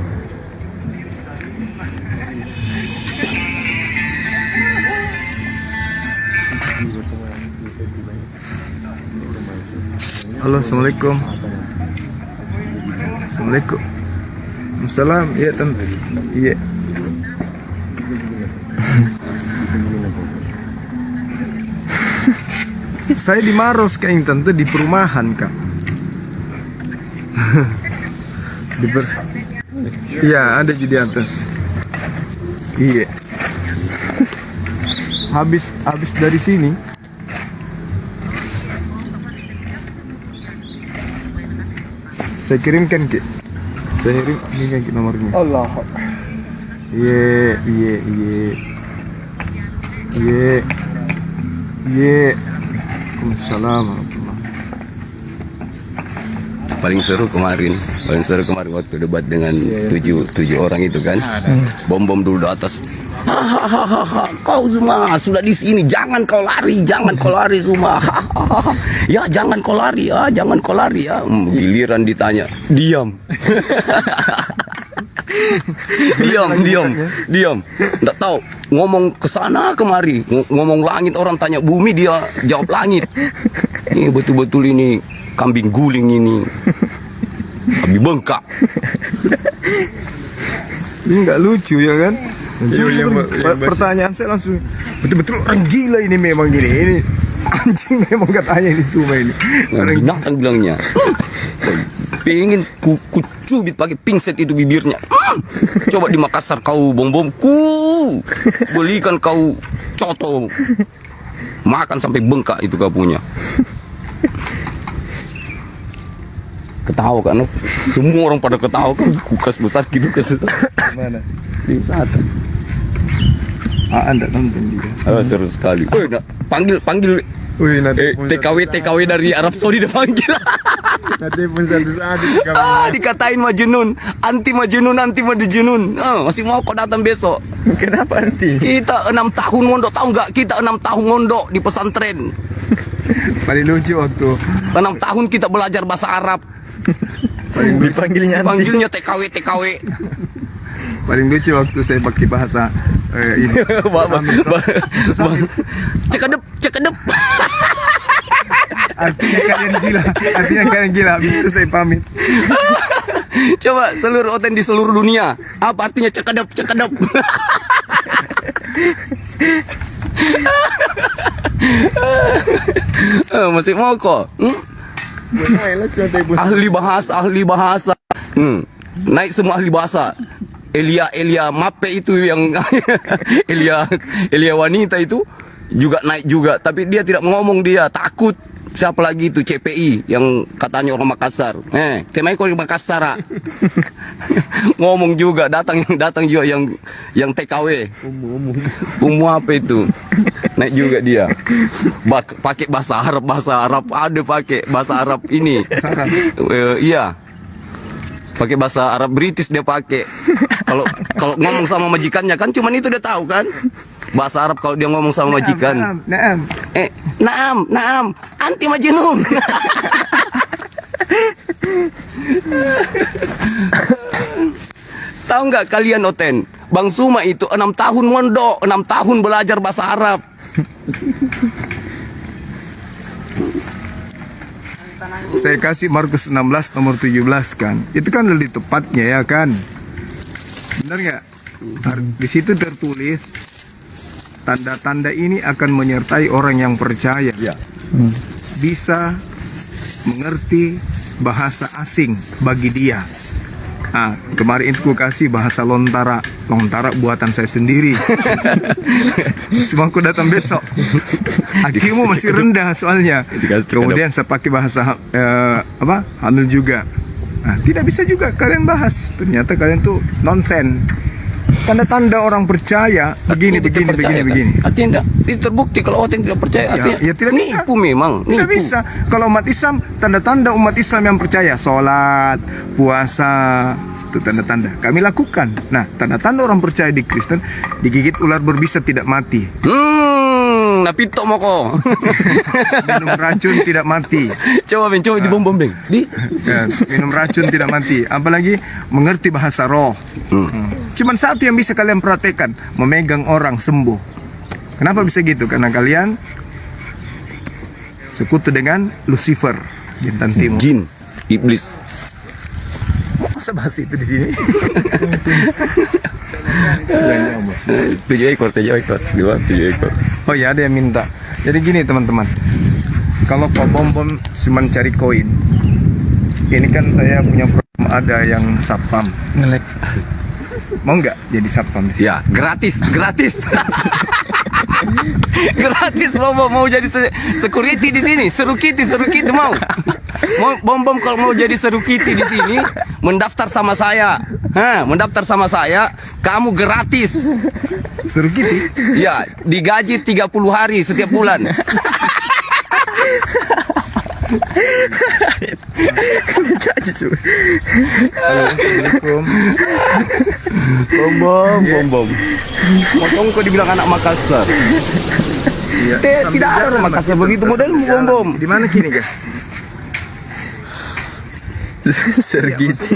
halo, assalamualaikum. Assalamualaikum. Assalam, iya tante. Iya. Saya di Maros kayaknya tante, di perumahan kak. Iya, ada di atas. Iya. Habis dari sini. Saya kirimkan Ki. Saya kirim ini kan Ki nomornya. Allah. Iya. Waalaikumsalam warahmatullahi. Paling seru kemarin waktu debat dengan tujuh orang itu kan. Bom dulu di atas. Hahaha, kau semua sudah di sini, jangan kau lari semua. Ya jangan kau lari ya. Giliran ditanya, diam. diam. Nggak tahu ngomong ke sana kemari, ngomong langit, orang tanya bumi, dia jawab langit. Ini betul-betul ini kambing guling ini. Kambing bengkak. Ini nggak lucu ya kan? Pertanyaan saya langsung betul-betul orang gila ini memang ini anjing memang katanya ini semua ini. Orang Binatang bilangnya. Pengen ku cubit pakai pingset itu bibirnya. Coba di Makassar kau bom-bom belikan kau coto. Makan sampai bengkak itu kau punya. Ketawa kan, semua orang pada ketawa kan, kulkas besar gitu mana? di saat. Anda nonton dia. Seru sekali. Panggil Wih, nanti TKW dari Arab Saudi udah panggil. nanti pun satu saat Dikatain Majnun, anti Majnun. Masih mau kok datang besok. kenapa nanti? Kita 6 tahun ngondok, tahu nggak? Kita 6 tahun ngondok di pesantren. Paling lucu waktu 6 tahun kita belajar bahasa Arab. dipanggilnya Panggilnya TKW. paling lucu waktu saya pakai bahasa ini. Cekadep. Artinya kalian gila. Begitu saya pamit. Coba seluruh oten di seluruh dunia. Apa artinya cekadep? Masih mau kok? Ahli bahasa. Naik semua ahli bahasa. Elia Mape itu yang Elia wanita itu juga naik juga, tapi dia tidak ngomong, dia takut. Siapa lagi itu CPI yang katanya orang Makassar. Kemai kau di Makassar. Ngomong juga, datang juga yang TKW. Umum apa itu? Naik juga dia. Pakai bahasa Arab ada pakai bahasa Arab ini. Iya. Pakai bahasa Arab British dia pakai. Kalau ngomong sama majikannya kan cuman itu dia tahu kan. Bahasa Arab kalau dia ngomong sama majikan. Naam. Anti Majnun. Tahu nggak kalian Oten? Bang Suma itu 6 tahun mondok, 6 tahun belajar bahasa Arab. Saya kasih Markus 16 nomor 17 kan. Itu kan lebih tepatnya ya kan. Benar nggak? Di situ tertulis tanda-tanda ini akan menyertai orang yang percaya. Ya. Bisa mengerti bahasa asing bagi dia. Kemarin itu kasih bahasa lontara buatan saya sendiri. Semua aku datang besok. IQ-mu masih rendah soalnya. Kemudian saya pakai bahasa hamil juga. Tidak bisa juga kalian bahas. Ternyata kalian tuh nonsen. Tanda-tanda orang percaya begini. Artinya tidak terbukti kalau orang tidak percaya. Ya tidak bisa. Nipu memang. Tidak bisa. Kalau umat Islam, tanda-tanda umat Islam yang percaya, sholat, puasa, itu tanda-tanda kami lakukan. Nah, tanda-tanda orang percaya di Kristen, digigit ular berbisa tidak mati. napito mo ko. Minum racun tidak mati. Coba di bom Beng. Di. Ya, minum racun tidak mati. Apalagi mengerti bahasa roh. Cuman satu yang bisa kalian praktekkan, memegang orang sembuh. Kenapa bisa gitu? Karena kalian sekutu dengan Lucifer, bintang timur. Jin, iblis. Masa bahas itu di sini? 7 ekor. 7 ekor. Oh ya, ada yang minta. Jadi gini teman-teman, kalau Pak Bom cuma cari koin, ini kan saya punya program ada yang satpam. Ngelek. Mau nggak jadi satpam di sini? Ya, gratis. Gratis mau jadi security di sini, seru kiti mau. Bom kalau mau jadi seru kiti di sini, mendaftar sama saya. Mendaftar sama saya, kamu gratis. Seru gitu. Ya, digaji 30 hari setiap bulan. Halo, Assalamualaikum. Bom. Motong kok dibilang anak Makassar. Iya, sambil Tidak ada jalan, orang Makassar Mas, begitu kita model sambil jalan. bom. Di mana kini guys? Sergiti.